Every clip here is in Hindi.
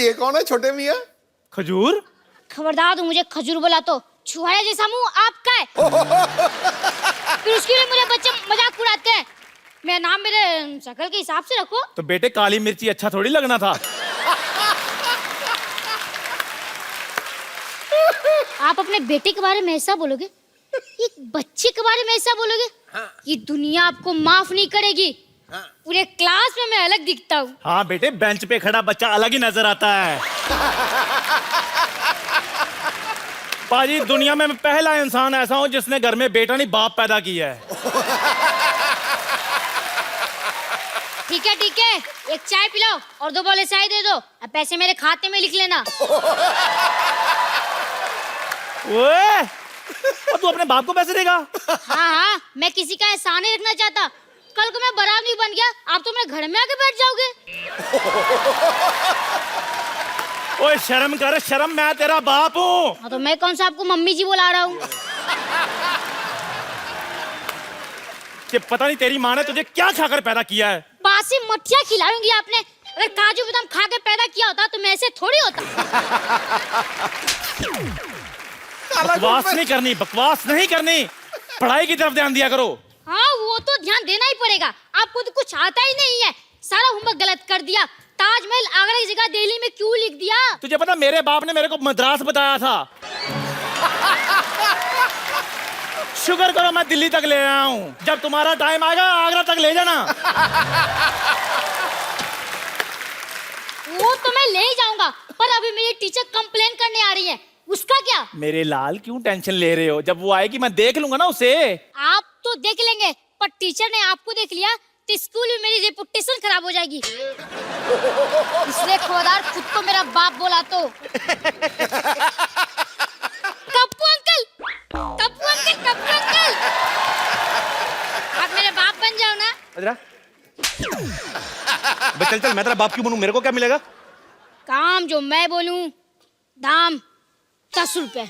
ये कौन है छोटे मियाँ? खजूर? खबरदार तू मुझे खजूर बोला तो छुहारे जैसा मुंह आपका है। फिर उसके लिए मुझे बच्चे मजाक उड़ाते हैं। मेरा नाम मेरे शक्ल के हिसाब से रखो। तो बेटे काली मिर्ची अच्छा थोड़ी लगना था। आप अपने बेटे के बारे में ऐसा बोलोगे, एक बच्चे के बारे में ऐसा बोलोगे? हाँ। ये दुनिया आपको माफ नहीं करेगी। हाँ। पूरे क्लास में मैं अलग दिखता हूँ। हाँ बेटे, बेंच पे खड़ा बच्चा अलग ही नजर आता है। पाजी, दुनिया में मैं पहला इंसान ऐसा हूँ जिसने घर में बेटा नहीं बाप पैदा किया है। ठीक है एक चाय पिलाओ और 2 बोले चाय दे दो। अब पैसे मेरे खाते में लिख लेना। ओए, और तू अपने बाप को पैसे देगा? हाँ, मैं किसी का एहसान नहीं रखना चाहता। कल को मैं बारात नहीं बन गया, आप तो मेरे घर में आके बैठ जाओगे। ओए शर्म कर, शर्म, मैं तेरा बाप हूँ। हाँ, तो मैं कौन सा आपको मम्मी जी बुला रहा हूँ? कि पता नहीं तेरी माँ ने तुझे क्या खाकर पैदा किया है। बासी मठिया खिलाऊंगी आपने। अगर काजू बादाम खा के पैदा किया होता तो मैं ऐसे थोड़ी होता। बकवास नहीं करनी, बकवास नहीं करनी। पढ़ाई की तरफ ध्यान दिया करो। हाँ, वो तो ध्यान देना ही पड़ेगा। आपको तो कुछ आता ही नहीं है, सारा होमवर्क गलत कर दिया। ताजमहल आगरा की जगह दिल्ली में क्यों लिख दिया? तुझे पता, मेरे बाप ने मेरे को मद्रास बताया था। शुक्र करो मैं दिल्ली तक ले आया हूँ। जब तुम्हारा टाइम आएगा आगरा तक ले जाना। वो तो मैं ले ही जाऊंगा, पर अभी मेरी टीचर कंप्लेन करने आ रही है। उसका क्या? मेरे लाल, क्यों टेंशन ले रहे हो? जब वो आएगी मैं देख लूंगा ना उसे। आप तो देख लेंगे, पर टीचर ने आपको देख लिया तो स्कूल में मेरी रेपुटेशन खराब हो जाएगी। इसलिए खबरदार खुद को मेरा बाप बोला तो। Kappu uncle, Kappu uncle, Kappu uncle, आप मेरे बाप बन जाओ ना। चल चल, मैं तेरा बाप क्यों बनूं? मेरे को क्या मिलेगा? काम जो मैं बोलूं, दाम 10 रुपए।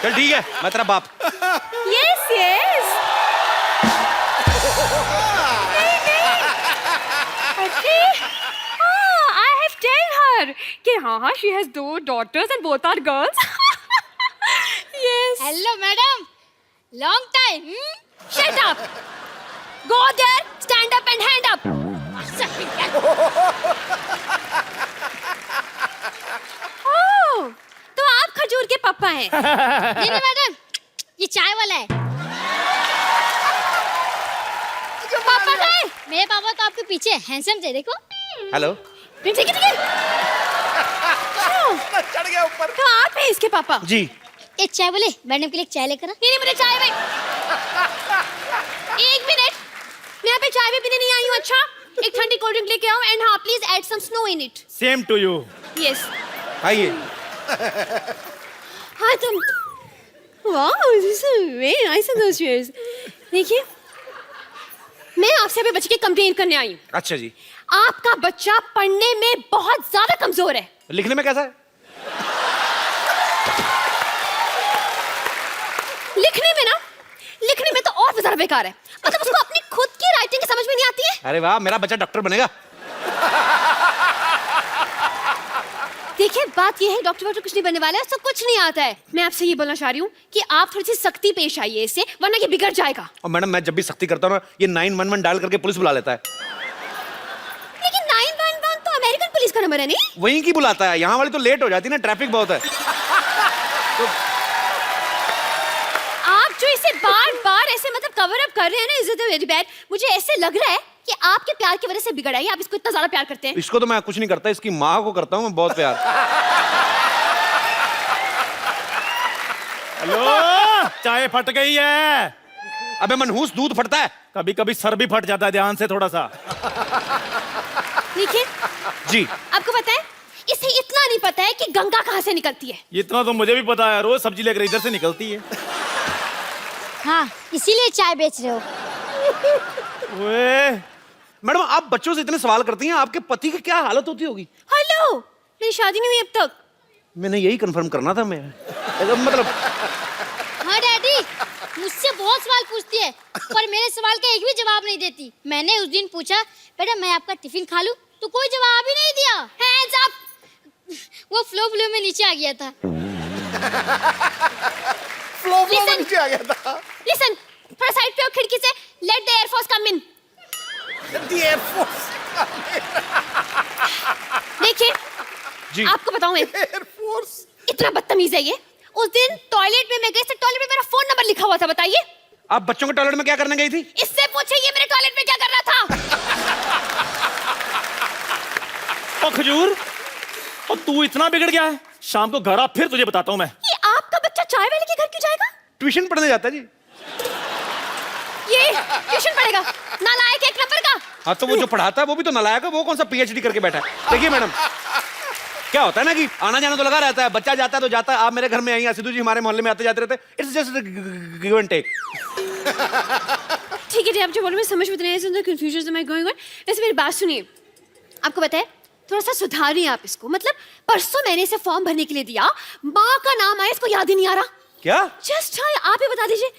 चल ठीक है, मैं तेरा बाप। Yes, yes. Okay. I have told her कि हाँ, she has 2 daughters and both are girls. Yes. Hello madam, long time. Shut up. Go there, stand up and hand up. Oh, तो आप खजूर के पापा हैं? नहीं मैडम, ये चाय वाला है। पापा का है? मेरे पापा तो आपके पीछे हैंडसम थे, देखो। हेलो। ठीक है। चढ़ गया ऊपर। तो आप हैं इसके पापा? जी। एक चाय बोले, मैडम के लिए चाय लेकर आ। नहीं मुझे चाय भाई। एक मिनट, मैं यहाँ पे चाय भी पीने नहीं आई हूँ। अच्छा, एक ठंडी कोल्ड ड्रिंक लेके आओ एंड हाँ please add some snow in it. Same to you. Yes. आइए। हाँ तुम, wow this is very nice in those chairs. देखिए, मैं आपसे अभी बच्चे की कंप्लेंट करने आई हूँ। अच्छा जी। आपका बच्चा पढ़ने में बहुत ज्यादा कमजोर है। लिखने में कैसा है? लिखने में तो और भी ज्यादा बेकार है। मतलब उसको अपनी खुद की राइटिंग समझ में नहीं आती है। अरे वाह, मेरा बच्चा डॉक्टर बनेगा। देखिए, बात ये है, डॉक्टर कुछ नहीं बनने वाला है, उसको कुछ नहीं आता है। मैं आपसे ये बोलना चाह रही हूँ कि आप थोड़ी सी सख्ती पेश आइए इससे, वरना ये बिगड़ जाएगा। और मैडम, मैं जब भी सख्ती करता हूँ ना, ये 911 डायल करके पुलिस बुला लेता है। लेकिन 911 तो अमेरिकन पुलिस का नंबर है नहीं? वहीं की बुलाता है, यहाँ वाली तो लेट हो जाती है ना, ट्रैफिक बहुत है। तो आप जो इसे बार-बार ऐसे मतलब कवर अप कर रहे हैं ना, इज इट वेरी बैड। मुझे ऐसे लग रहा है कि आपके प्यार की वजह से बिगड़ा है। आप इसको इतना ज्यादा प्यार करते हैं। इसको तो मैं कुछ नहीं करता, इसकी माँ को करता हूँ मैं बहुत प्यार। हेलो, चाय फट गई है। अबे मनहूस, दूध फटता है। कभी कभी सर भी फट जाता है, ध्यान से थोड़ा सा। देखिए जी। आपको पता है, इसे इतना नहीं पता है कि गंगा कहाँ से निकलती है। इतना तो मुझे भी पता है, रोज सब्जी लेकर इधर से निकलती है। हाँ, इसीलिए चाय बेच रहे हो। ओए, मैडम, आप बच्चों से इतने सवाल करती हैं, आपके पति की क्या हालत होती होगी? हेलो, मेरी शादी नहीं हुई अब तक। मैंने यही कंफर्म करना था। मैं मतलब हाँ डैडी, मुझसे बहुत सवाल पूछती है, पर मेरे सवाल का एक भी जवाब नहीं देती। मैंने उस दिन पूछा, बेटा मैं आपका टिफिन खा लूं? तो कोई जवाब ही नहीं दिया। Hands up! वो फ्लो में नीचे आ गया था। फ्लो में Listen. नीचे आ गया था। Listen, थोड़ा साइड पे हो खिड़की से। Let the Air Force come in. The Air Force. देखिए, जी। आपको बताऊं मैं, Air Force. इतना बदतमीज है ये। उस दिन टॉयलेट में मैं गई, तो टॉयलेट में मेरा फोन नंबर लिखा हुआ था, बताइए। आप बच्चों के टॉयलेट में क्या करने गई थी? इससे पूछे ये मेरे टॉयलेट में क्या कर रहा था। ओ खजूर, और तू इतना बिगड़ गया है? शाम को घर आ, फिर तुझे बताता हूँ मैं। ये आपका बच्चा चाय वाले के घर क्यों जाएगा? ट्यूशन पढ़ने जाता है जी। ये ट्यूशन पढ़ेगा, नालायक एक नंबर का। हाँ तो वो जो पढ़ाता है वो भी तो नालायक है, वो कौन सा पीएचडी करके बैठा है। देखिए मैडम, क्या होता है ना कि आना जाना तो लगा रहता है, बच्चा जाता है तो जाता है। आप मेरे घर में आई, सिद्धू जी हमारे मोहल्ले में आते जाते रहते हैं। It's just give and take. ठीक है, आप जो बोल रहे हैं समझ में नहीं आया, कंफ्यूजन से मैं गोइंग ऑन। वैसे मेरी बात सुनिए, आपको पता है थोड़ा सा सुधारिए आप इसको। मतलब परसों मैंने इसे फॉर्म भरने के लिए दिया, माँ का नाम आया, इसको याद ही नहीं आ रहा। क्या? जस्ट हाँ, आप ही बता दीजिए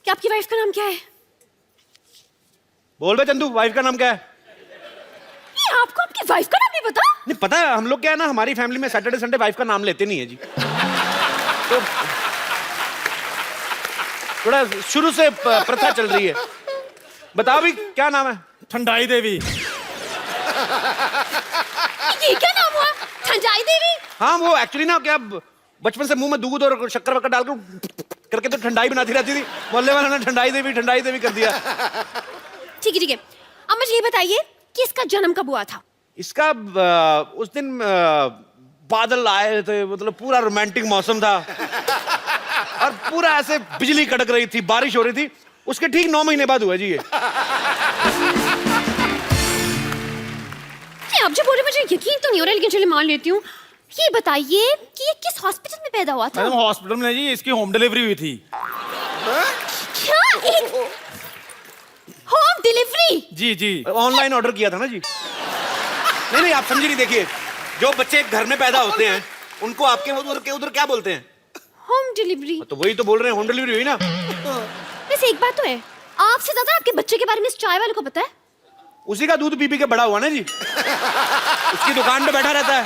कि आपकी वाइफ का नाम क्या है। बोल बे चंदू, वाइफ का नाम क्या है? ये आपको आपकी वाइफ का नाम नहीं पता? नहीं पता है, हम लोग क्या है ना, हमारी फैमिली में सैटरडे संडे वाइफ का नाम लेते नहीं है जी। तो थोड़ा शुरू से प्रथा चल रही है। बताओ भी क्या नाम है? ठंडाई देवी। ये क्या नाम हुआ? ठंडाई देवी? हाँ वो एक्चुअली ना क्या बचपन से मुंह में दूध और शक्कर वक्कर डाल करके तो ठंडाई बनाती रहती थी। मोहल्ले वालों ने ठंडाई देवी कर दिया। ठीक है। अब मुझे ये बताइए कि इसका जन्म कब हुआ था? इसका उस दिन बादल आए थे, मतलब पूरा रोमांटिक मौसम था और पूरा ऐसे बिजली कड़क रही थी, बारिश हो रही थी। उसके ठीक 9 महीने बाद हुआ जी ये। आप जो बोले मुझे यकीन तो नहीं हो रहा, लेकिन चलिए मान लेती हूँ। ये बताइए कि ये किस हॉस्पिटल में पैदा हुआ था? मैडम हॉस्पिटल में जी, इसकी होम डिलीवरी हुई थी। क्या? एक होम डिलीवरी? जी। ऑनलाइन ऑर्डर किया था ना जी। नहीं आप समझी नहीं। देखिए, जो बच्चे घर में पैदा होते हैं उनको आपके उधर क्या बोलते हैं? Home delivery. तो वही तो बोल रहे हैं, होम डिलीवरी हुई ना। वैसे एक बात तो है, आपसे ज्यादा आपके बच्चे के बारे में इस चाय वाले को पता है। उसी का दूध पी के बड़ा हुआ ना जी। उसकी दुकान पे बैठा रहता है।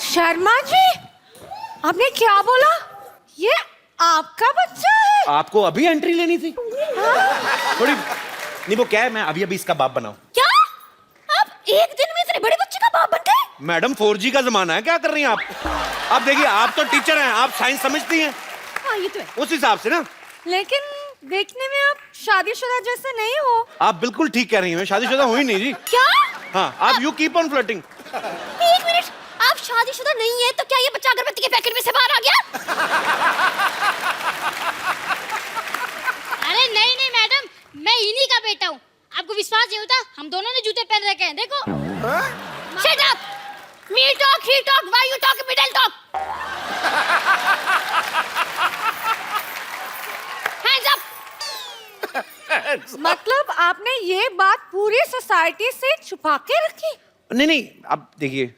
शर्मा जी, आपने क्या बोला? ये आपका बच्चा है? आपको अभी एंट्री लेनी थी थोड़ी। नहीं वो क्या है, मैं अभी इसका बाप बनाऊं। क्या आप एक दिन में इतने बड़े बच्चे का बाप बन गए? मैडम 4G का जमाना है, क्या कर रही हैं आप? आप देखिए, आप तो टीचर हैं, आप साइंस समझती हैं। हाँ ये तो है। उस हिसाब से ना। लेकिन देखने में आप शादीशुदा जैसे नहीं हो। आप बिल्कुल ठीक कह रही हैं, शादीशुदा हुई नहीं जी। क्या? हाँ, आप यू कीप ऑन फ्लर्टिंग। एक मिनट, आप शादीशुदा नहीं है तो क्या ये बच्चा अगरबत्ती के पैकेट में से बाहर आ गया? अरे नहीं मैडम, मैं इन्हीं का बेटा हूँ। आपको विश्वास नहीं होता? हम दोनों ने जूते पहन रखे हैं, देखो। Shut up! Me talk, he talk, why you talk, middle talk? Hands up! मतलब आपने ये बात पूरी सोसाइटी से छुपा के रखी? नहीं आप देखिए,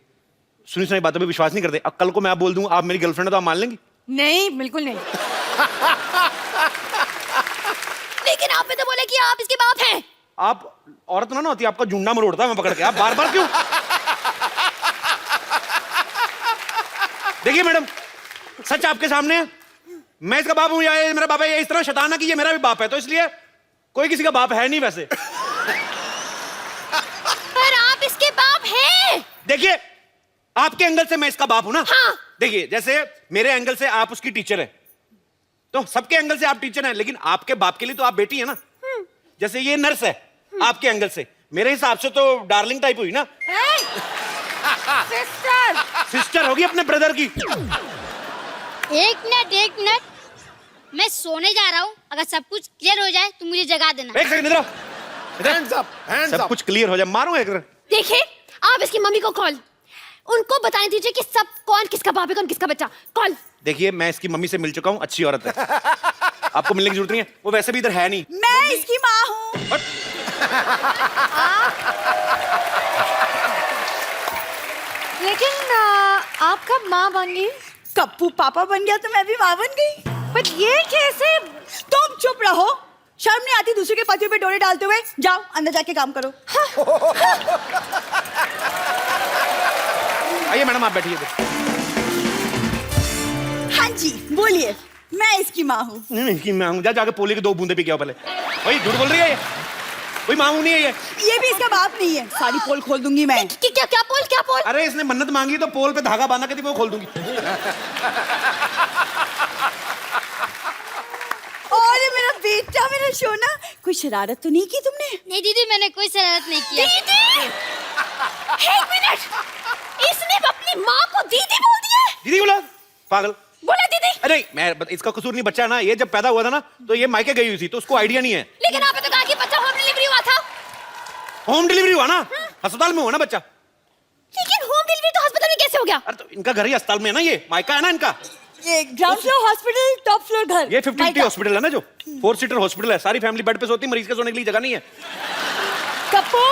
सुनी सुनाई बातों पे विश्वास नहीं करते। अब कल को मैं आप बोल दूं आप मेरी गर्लफ्रेंड है तो आप मान लेंगी? नहीं, बिल्कुल नहीं। लेकिन आपने तो बोला कि आप इसके बाप हैं। आप औरत ना होती, आपका झुंडा मरोड़ता मैं पकड़ के। आप बार क्यों? देखिए मैडम, सच आपके सामने है। मैं इसका बाप हूं या ये मेरा बाप है, इस तरह शैतान है कि ये मेरा भी बाप है, तो इसलिए कोई किसी का बाप है नहीं वैसे। पर आप इसके बाप हैं। देखिए, आपके एंगल से मैं इसका बाप हूं ना। हाँ। देखिए, जैसे मेरे एंगल से आप उसकी टीचर है, तो सबके एंगल से आप टीचर हैं, लेकिन आपके बाप के लिए तो आप बेटी है ना। जैसे ये नर्स है, आपके एंगल से मेरे हिसाब से तो डार्लिंग टाइप हुई ना। सिस्टर। सिस्टर होगी अपने ब्रदर की। एक मिनट, मैं सोने जा रहा हूँ। अगर सब कुछ क्लियर हो जाए तो मुझे जगा देना। एक सेकंड इधर। Hands up, hands सब up. कुछ क्लियर हो जाए, मारूंगा एक। देखिए, आप इसकी मम्मी को कॉल, उनको बताने दीजिए कि सब कौन किसका बाप है, कौन किसका बच्चा। कॉल। देखिए, मैं इसकी मम्मी से मिल चुका हूँ, अच्छी औरत है, आपको मिलने की जरूरत नहीं है। वो वैसे भी इधर है नहीं। मैं इसकी माँ हूँ। लेकिन आप कब माँ बन गई? कप्पू पापा बन गया तो मैं भी माँ बन गई। पर ये कैसे? तुम चुप रहो, शर्म नहीं आती दूसरे के पतियों पे डोरे डालते हुए? जाओ अंदर जाके काम करो। आइए मैडम, आप बैठिए। हाँ जी बोलिए, मैं इसकी माँ हूँ। नहीं कि मैं जा जाके पोले की 2 बूंदे पी के आओ पहले। भाई झूठ बोल रही है ये, कोई मांगू नहीं है ये भी इसका बाप नहीं है। सारी पोल खोल दूंगी मैं। क्या क्या पोल, क्या पोल? अरे इसने मन्नत मांगी तो पोल पे धागा बांधा के वो खोल दूंगी। और मेरा बेटा, मेरा सोना, कोई शरारत तो नहीं की तुमने? नहीं दीदी, मैंने कोई शरारत नहीं किया। दीदी, एक मिनट, इसने अपनी माँ को दीदी बोल दिया है? दीदी बोला? पागल बोला दीदी? अरे मैं इसका कसूर नहीं, बच्चा है ना, ये जब पैदा हुआ था ना तो ये मायके गई हुई थी तो उसको आइडिया नहीं है। लेकिन आपने तो कहा कि बच्चा होम डिलीवरी हुआ था। होम डिलीवरी हुआ ना, अस्पताल में हुआ ना बच्चा। लेकिन होम डिलीवरी तो अस्पताल में कैसे हो गया? अरे तो इनका घर ही अस्पताल में है ना, ये मायका है ना इनका। ये ground floor hospital, top floor घर। ये 50 हॉस्पिटल है ना, जो 4 सीटर हॉस्पिटल है, सारी फैमिली बेड पे सोती, मरीज के सोने के लिए जगह नहीं है। कप्पू,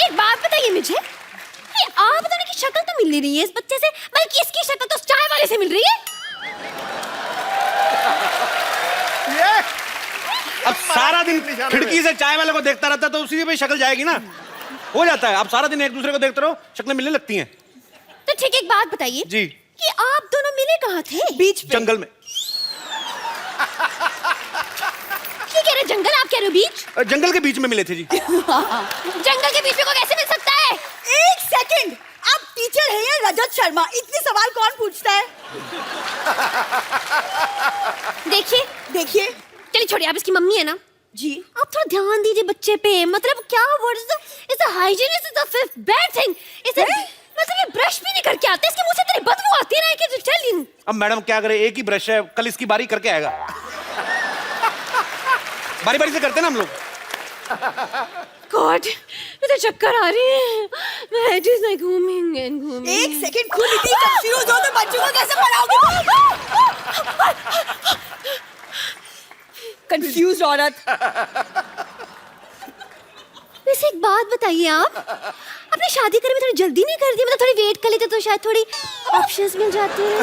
एक बात बताइए मुझे, ये आप दोनों की शक्ल तो मिल नहीं रही है इस बच्चे से, बल्कि इसकी शक्ल तो चाय वाले से मिल रही है। अब सारा दिन खिड़की से चाय वाले को देखता रहता तो उसी पे शक्ल जाएगी ना, हो जाता है। आप सारा दिन एक दूसरे को देखते रहो, शक्लें मिलने लगती हैं। तो ठीक, एक बात बताइए जी, कि आप दोनों मिले कहाँ थे? बीच पे। जंगल में। ये कह रहे जंगल, आप कह रहे हो बीच? जंगल के बीच में मिले थे जी। जंगल के बीच में को कैसे मिल सकता है? एक सेकंड, आप टीचर हैं या रजत शर्मा? इतने सवाल कौन पूछता है? देखिए देखिए। चलिए छोड़िए, आप इसकी मम्मी है ना जी। आप थोड़ा ध्यान दीजिए बच्चे पे। मतलब क्या word is the hygiene is the fifth bad thing. इसे मतलब ये ब्रश भी नहीं करके आते, इसके मुंह से तेरी बदबू आती है ना कि चल। अब मैडम क्या करे, एक ही ब्रश है, कल इसकी बारी करके आएगा। बारी बारी से करते ना हम लोग। गॉड, मुझे चक्कर आ रही है। मैं इट इज लाइक घूमिंग एंड घूमिंग। एक सेकंड, खुद इतनी कंफ्यूज हो तो बच्चों को कैसे पढ़ाओगे? कंफ्यूज औरत। वैसे एक बात बताइए, आप अपनी शादी करने में थोड़ी जल्दी नहीं कर दी? मतलब थोड़ी वेट कर लेते तो शायद थोड़ी ऑप्शंस मिल जाते हैं।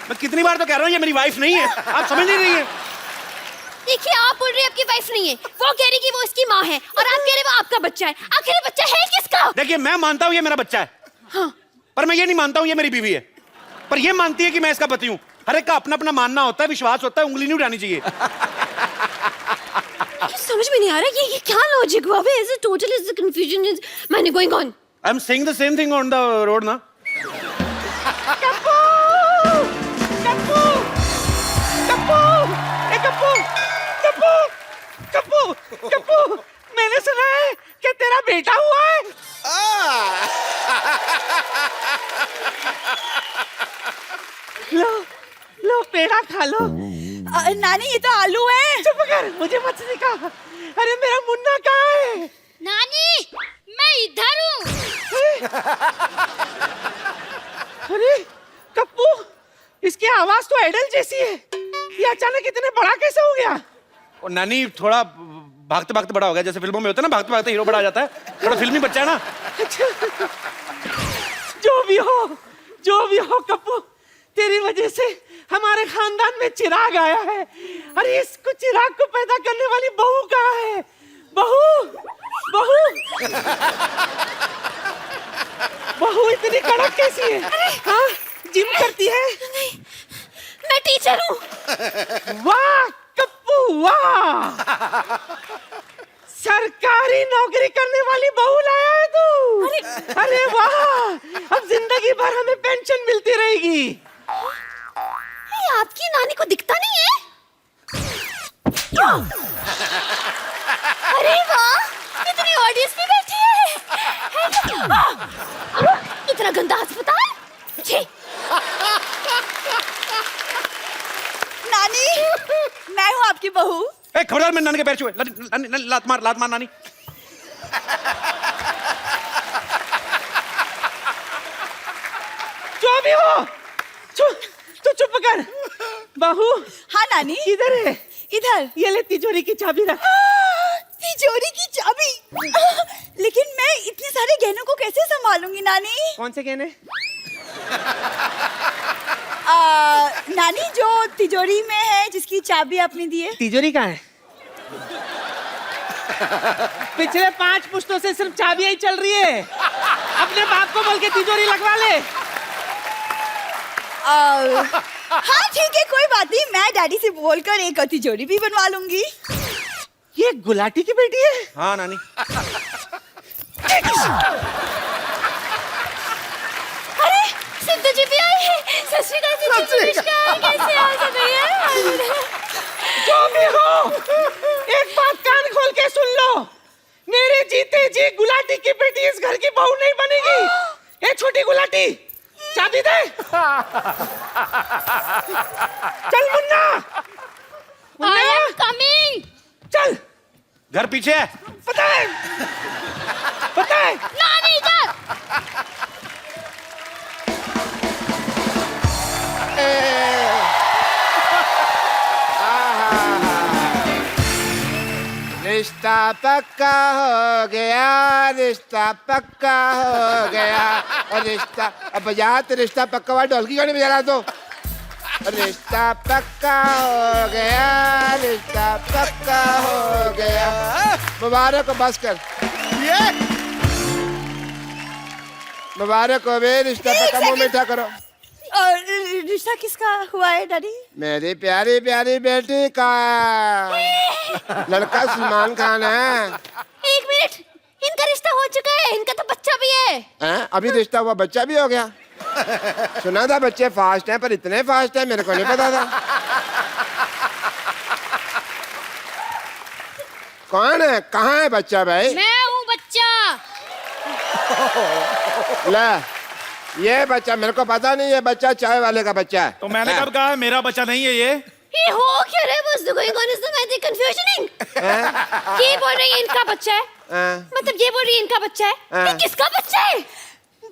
मैं कितनी बार तो कह रहा हूँ ये मेरी वाइफ नहीं है, आप समझ नहीं रही है। देखिए, आप बोल रहे हैं आपकी वाइफ नहीं है, वो कह रही कि वो इसकी माँ है, और आप कह रहे वो आपका बच्चा है। आखिर ये बच्चा है किसका? देखिए, मैं मानता हूँ ये मेरा बच्चा है, हाँ। पर मैं ये नहीं मानता हूँ ये मेरी बीवी है। पर ये मानती है कि मैं इसका पति हूँ। हर एक का अपना अपना मानना होता है, विश्वास होता है, उंगली नहीं उठानी चाहिए। समझ में नहीं आ रहा ये क्या लॉजिक हुआ? Is it total is the confusion is many going on. I am saying the same thing on the road ना। कप्पू! कप्पू! कप्पू! ए कप्पू! कप्पू! कप्पू! कप्पू! मैंने सुना है कि तेरा बेटा हुआ है। लो लो पेड़ा खा लो। नानी ये तो आलू है। चुप कर, मुझे मत सिखा। अरे मेरा मुन्ना कहाँ है? नानी, मैं इधर हूँ। अरे कप्पू, इसकी आवाज तो एडल जैसी है, ये अचानक इतने बड़ा कैसे हो गया? और नानी थोड़ा भागते भागते बड़ा हो गया, जैसे फिल्मों में होता है ना, भागते भागते हीरो बड़ा आ जाता है, थोड़ा फिल्मी बच्चा है ना। जो भी हो कप्पू, तेरी वजह से हमारे खानदान में चिराग आया है। अरे इसको चिराग को पैदा करने वाली बहू कहाँ है? बहू, बहू, बहू इतनी कड़क कैसी है? हाँ, जिम करती है? नहीं, मैं टीचर हूँ। वाह कप्पू वाह, सरकारी नौकरी करने वाली बहू लाया है तू। अरे वाह, अब जिंदगी भर हमें पेंशन मिलती रहेगी। ये आपकी नानी को दिखता नहीं है? अरे वाह, इतनी ऑडियंस भी बैठी है। इतना गंदा अस्पताल। छी। नानी, मैं हूँ आपकी बहू। ए खबरदार, मैं नानी के पैर छुए। लात मार नानी। जो भी हो, तू चुप कर। बहू। हाँ नानी। किधर है? इधर। ये ले तिजोरी की चाबी रख। तिजोरी की चाबी? लेकिन मैं इतने सारे गहनों को कैसे संभालूंगी नानी? कौन से गहने? नानी जो तिजोरी में है जिसकी चाबी आपने दी है। तिजोरी कहाँ है? पिछले 5 पुश्तों से सिर्फ चाबियां ही चल रही है। अपने बाप को बोल के तिजोरी लगवा ले। हाँ ठीक है, कोई बात नहीं, मैं डैडी से बोलकर एक तिजोरी भी बनवा लूंगी। ये गुलाटी की बेटी है? हाँ नानी। अरे सिद्धू जी भी आए हैं। सत श्री अकाल सिद्धू जी, नमस्कार, कैसे हो सब भैया? जो भी हो, एक बात कान खोल के सुन लो, मेरे जीते जी गुलाटी की बेटी इस घर की बहू नहीं बनेगी। ए छोटी गुलाटी, चाबी दे। चल मुन्ना, I am coming. चल। घर पीछे है। पता है, पता है। नानी इधर। रिश्ता पक्का हो गया, रिश्ता पक्का हो गया, और रिश्ता अब बजा तो रिश्ता पक्का हुआ, ढोलकी क्यों नहीं बजा रहा तो? रिश्ता पक्का हो गया, रिश्ता पक्का हो गया। मुबारक हो, बस कर। मुबारक हो बे, रिश्ता पक्का, मुंह मीठा करो। और रिश्ता किसका हुआ है डैडी? मेरी प्यारी प्यारी बेटी का। लड़का सलमान खान है। 1 मिनट, इनका रिश्ता हो चुका है, इनका तो बच्चा भी है। हैं? अभी रिश्ता हुआ, बच्चा भी हो गया। सुना था बच्चे फास्ट हैं, पर इतने फास्ट हैं मेरे को नहीं पता था। कौन है, कहाँ है बच्चा भाई? मैं हूँ बच्चा। ले, ये बच्चा मेरे को पता नहीं, ये बच्चा चाय वाले का बच्चा है। तो मैंने कब कहा मेरा बच्चा नहीं है ये? ये हो क्या रहा है? What's going on? Is the confusioning? ये बोल रही है इनका बच्चा है, मतलब ये बोल रही है इनका बच्चा है। ये किसका बच्चा है?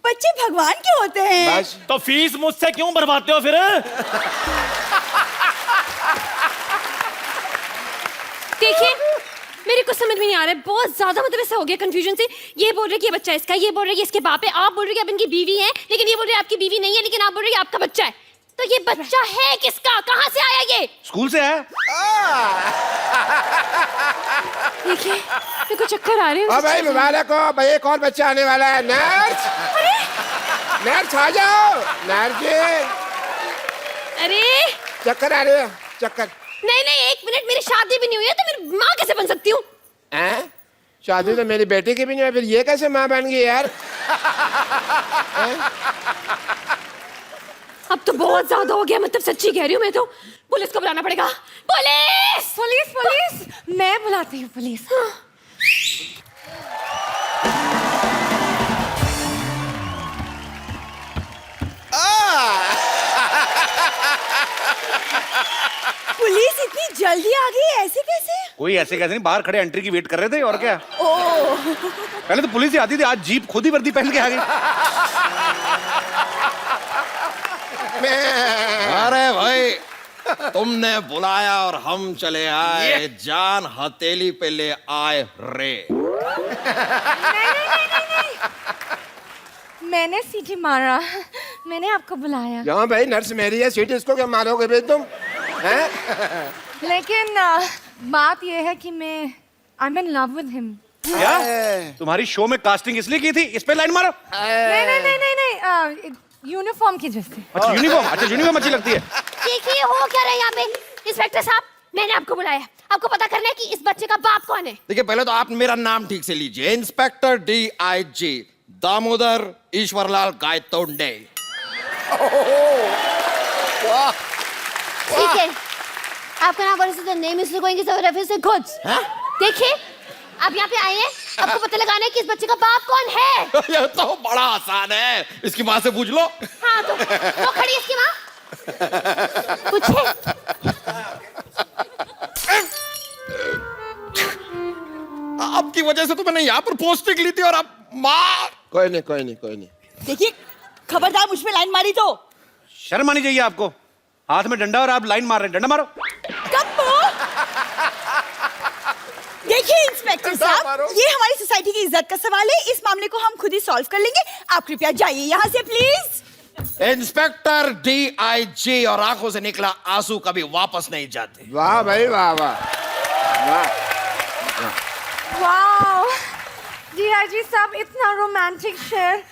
बच्चे भगवान के होते हैं। बस तो फीस मुझसे क्यों भरवाते हो फिर? देखिए, मेरे को समझ में नहीं आ रहा है, बहुत ज्यादा मतलब ऐसा हो गया कंफ्यूजन से। ये बोल रहे कि ये बच्चा इसका, ये बोल रहे कि इसके बाप है, आप बोल रहे कि आप इनकी बीवी हैं, लेकिन ये बोल रहे आपकी बीवी नहीं है, लेकिन आप बोल रहे कि आपका बच्चा है। तो ये बच्चा है किसका? कहाँ से आया ये? स्कूल से है। देखिए, मेरे को चक्कर आ रहे हैं। ओ भाई मुबारक हो भाई, एक और बच्चा आने वाला है। नर्स, नर्स आ जाओ। नर्स जी, अरे चक्कर आ रहे हो? चक्कर? नहीं नहीं, 1 मिनट, मेरी शादी भी नहीं हुई है, तो मेरी माँ कैसे बन सकती हूँ? हैं? शादी तो मेरी बेटी की भी नहीं है, फिर ये कैसे माँ बन गई यार? अब तो बहुत ज्यादा हो गया, मतलब सच्ची कह रही हूँ मैं तो। पुलिस को बुलाना पड़ेगा। पुलिस! पुलिस पुलिस, मैं बुलाती हूँ पुलिस। पुलिस इतनी जल्दी आ गई, ऐसे कैसे? कोई ऐसे कैसे नहीं, बाहर खड़े एंट्री की वेट कर रहे थे और क्या। ओह, पहले तो पुलिस ही आती थी, आज जीप खुद ही वर्दी पहन के आ गई। अरे भाई, तुमने बुलाया और हम चले आए, जान हथेली पे ले आए रे। मैंने सीटी मारा, मैंने आपको बुलाया। क्यों भाई, नर्स मेरी है, सीट इसको क्या मारोगे भाई तुम? हैं? लेकिन बात यह है कि मैं I am in love with him. क्या तुम्हारी शो में कास्टिंग इसलिए की थी, इस पे लाइन मारो? नहीं नहीं नहीं नहीं नहीं, यूनिफॉर्म की वजह से। अच्छा यूनिफॉर्म, अच्छा यूनिफॉर्म अच्छी लगती है। देखिए, हो क्या रहा है यहाँ पे? इंस्पेक्टर साहब, मैंने आपको बुलाया, आपको पता करना है कि इस बच्चे का बाप कौन है। देखिए, पहले तो आप मेरा नाम ठीक से लीजिए, इंस्पेक्टर DIG दामोदर ईश्वरलाल गायतोंडे। ठीक है, आपका नाम the name is going to refer से गुड्स। देखिए, आप यहाँ पे आए हैं, आपको पता लगाना है कि इस बच्चे का बाप कौन है। ये तो बड़ा आसान है, इसकी माँ से पूछ लो। हाँ, तो वो खड़ी है इसकी माँ, पूछे। आपकी वजह से तो मैंने यहाँ पर पोस्टिंग ली थी और आप मार। कोई नहीं कोई नहीं कोई नहीं। देखिए, खबरदार मुझ पे लाइन मारी तो। शर्म आनी चाहिए आपको, हाथ में डंडा और आप लाइन मार रहे हैं, डंडा मारो। कप्पू, देखिए इंस्पेक्टर साहब, ये हमारी सोसाइटी की इज्जत का सवाल है, इस मामले को हम खुद ही सॉल्व कर लेंगे। आप कृपया जाइए यहाँ से प्लीज। इंस्पेक्टर DIG और आंखों से निकला आंसू कभी वापस नहीं जाते। वाह भाई वाह वाह वाह। वाओ DIG साहब, इतना रोमांटिक शेर।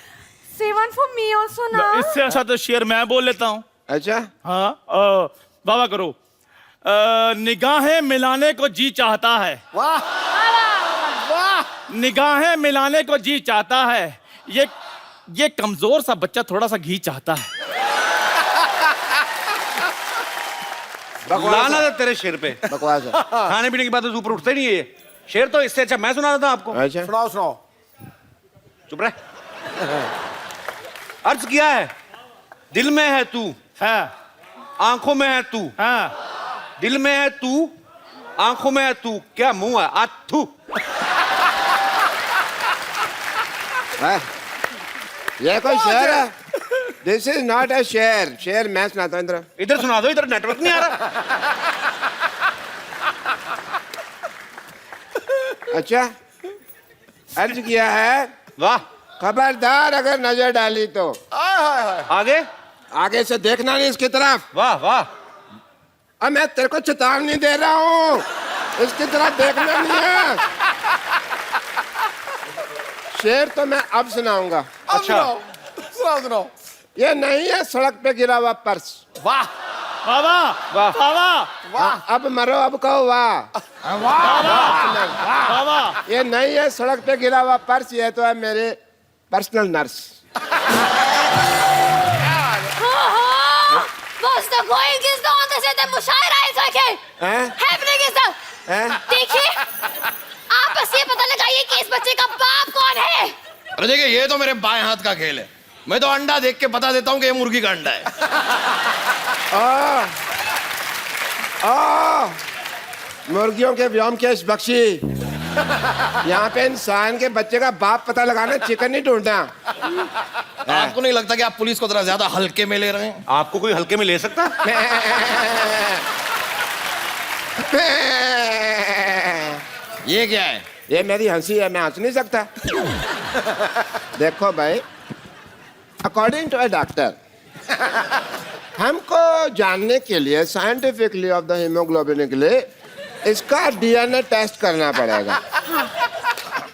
Say one for me also now. इससे अच्छा तो शेर मैं बोल लेता हूँ। अच्छा हाँ वाह वाह करो। निगाहें मिलाने को जी चाहता है। वाह वाह। निगाहें मिलाने को जी चाहता है। ये कमजोर सा बच्चा थोड़ा सा घी चाहता है। लाना था तेरे शेर पे। बकवास है। खाने पीने की बात तो ऊपर उठते नहीं है ये। शेर तो इससे अच्छा मैं सुना देता हूं आपको। अच्छा सुनाओ सुनाओ। चुप रहे। अर्ज किया है, दिल में है तू, हाँ आंखों में है तू। हाँ। दिल में है तू, आंखों में है तू, क्या मुंह है आथू। हाँ? ये कोई शेर है? दिस इज नॉट अ शेर। शेर मैं सुनाता हूँ इधर। इधर सुना दो, इधर नेटवर्क नहीं आ रहा। अच्छा अर्ज किया है, वाह। खबरदार अगर नजर डाली तो आगे आगे से देखना नहीं इसकी तरफ। वाह वाह। अब मैं तेरे को चेतावनी दे रहा हूँ, इसकी तरफ देखना नहीं है। शेर तो मैं अब सुनाऊंगा। अच्छा सुनाओ सुनाओ। ये नहीं है सड़क पे गिरा हुआ पर्स। वाह वाह वाह वाह। वाह वाह हाँ, अब मरो अब कहो वाह। वाह वाह। ये नहीं है सड़क पे गिरा हुआ पर्स, ये तो है मेरे personal nurse. What's the going is the on the set मुशायरा is okay. हैं? Happening is the हैं? देखिए, आप बस ये पता लगाइए कि इस बच्चे का बाप कौन है। अरे देखिए, ये तो मेरे बाएं हाथ का खेल है। मैं तो अंडा देख के बता देता हूँ कि ये मुर्गी का अंडा है। मुर्गियों के व्योम के इस बख्शी, यहाँ पे इंसान के बच्चे का बाप पता लगाना, चिकन नहीं ढूंढना। आपको नहीं लगता कि आप पुलिस को जरा ज्यादा हल्के में ले रहे हैं? आपको कोई हल्के में ले सकता? ये क्या है? ये मेरी हंसी है, मैं हंस नहीं सकता। देखो भाई, अकॉर्डिंग टू अ डॉक्टर, हमको जानने के लिए साइंटिफिकली ऑफ द हीमोग्लोबिन के लिए इसका DNA टेस्ट करना पड़ेगा।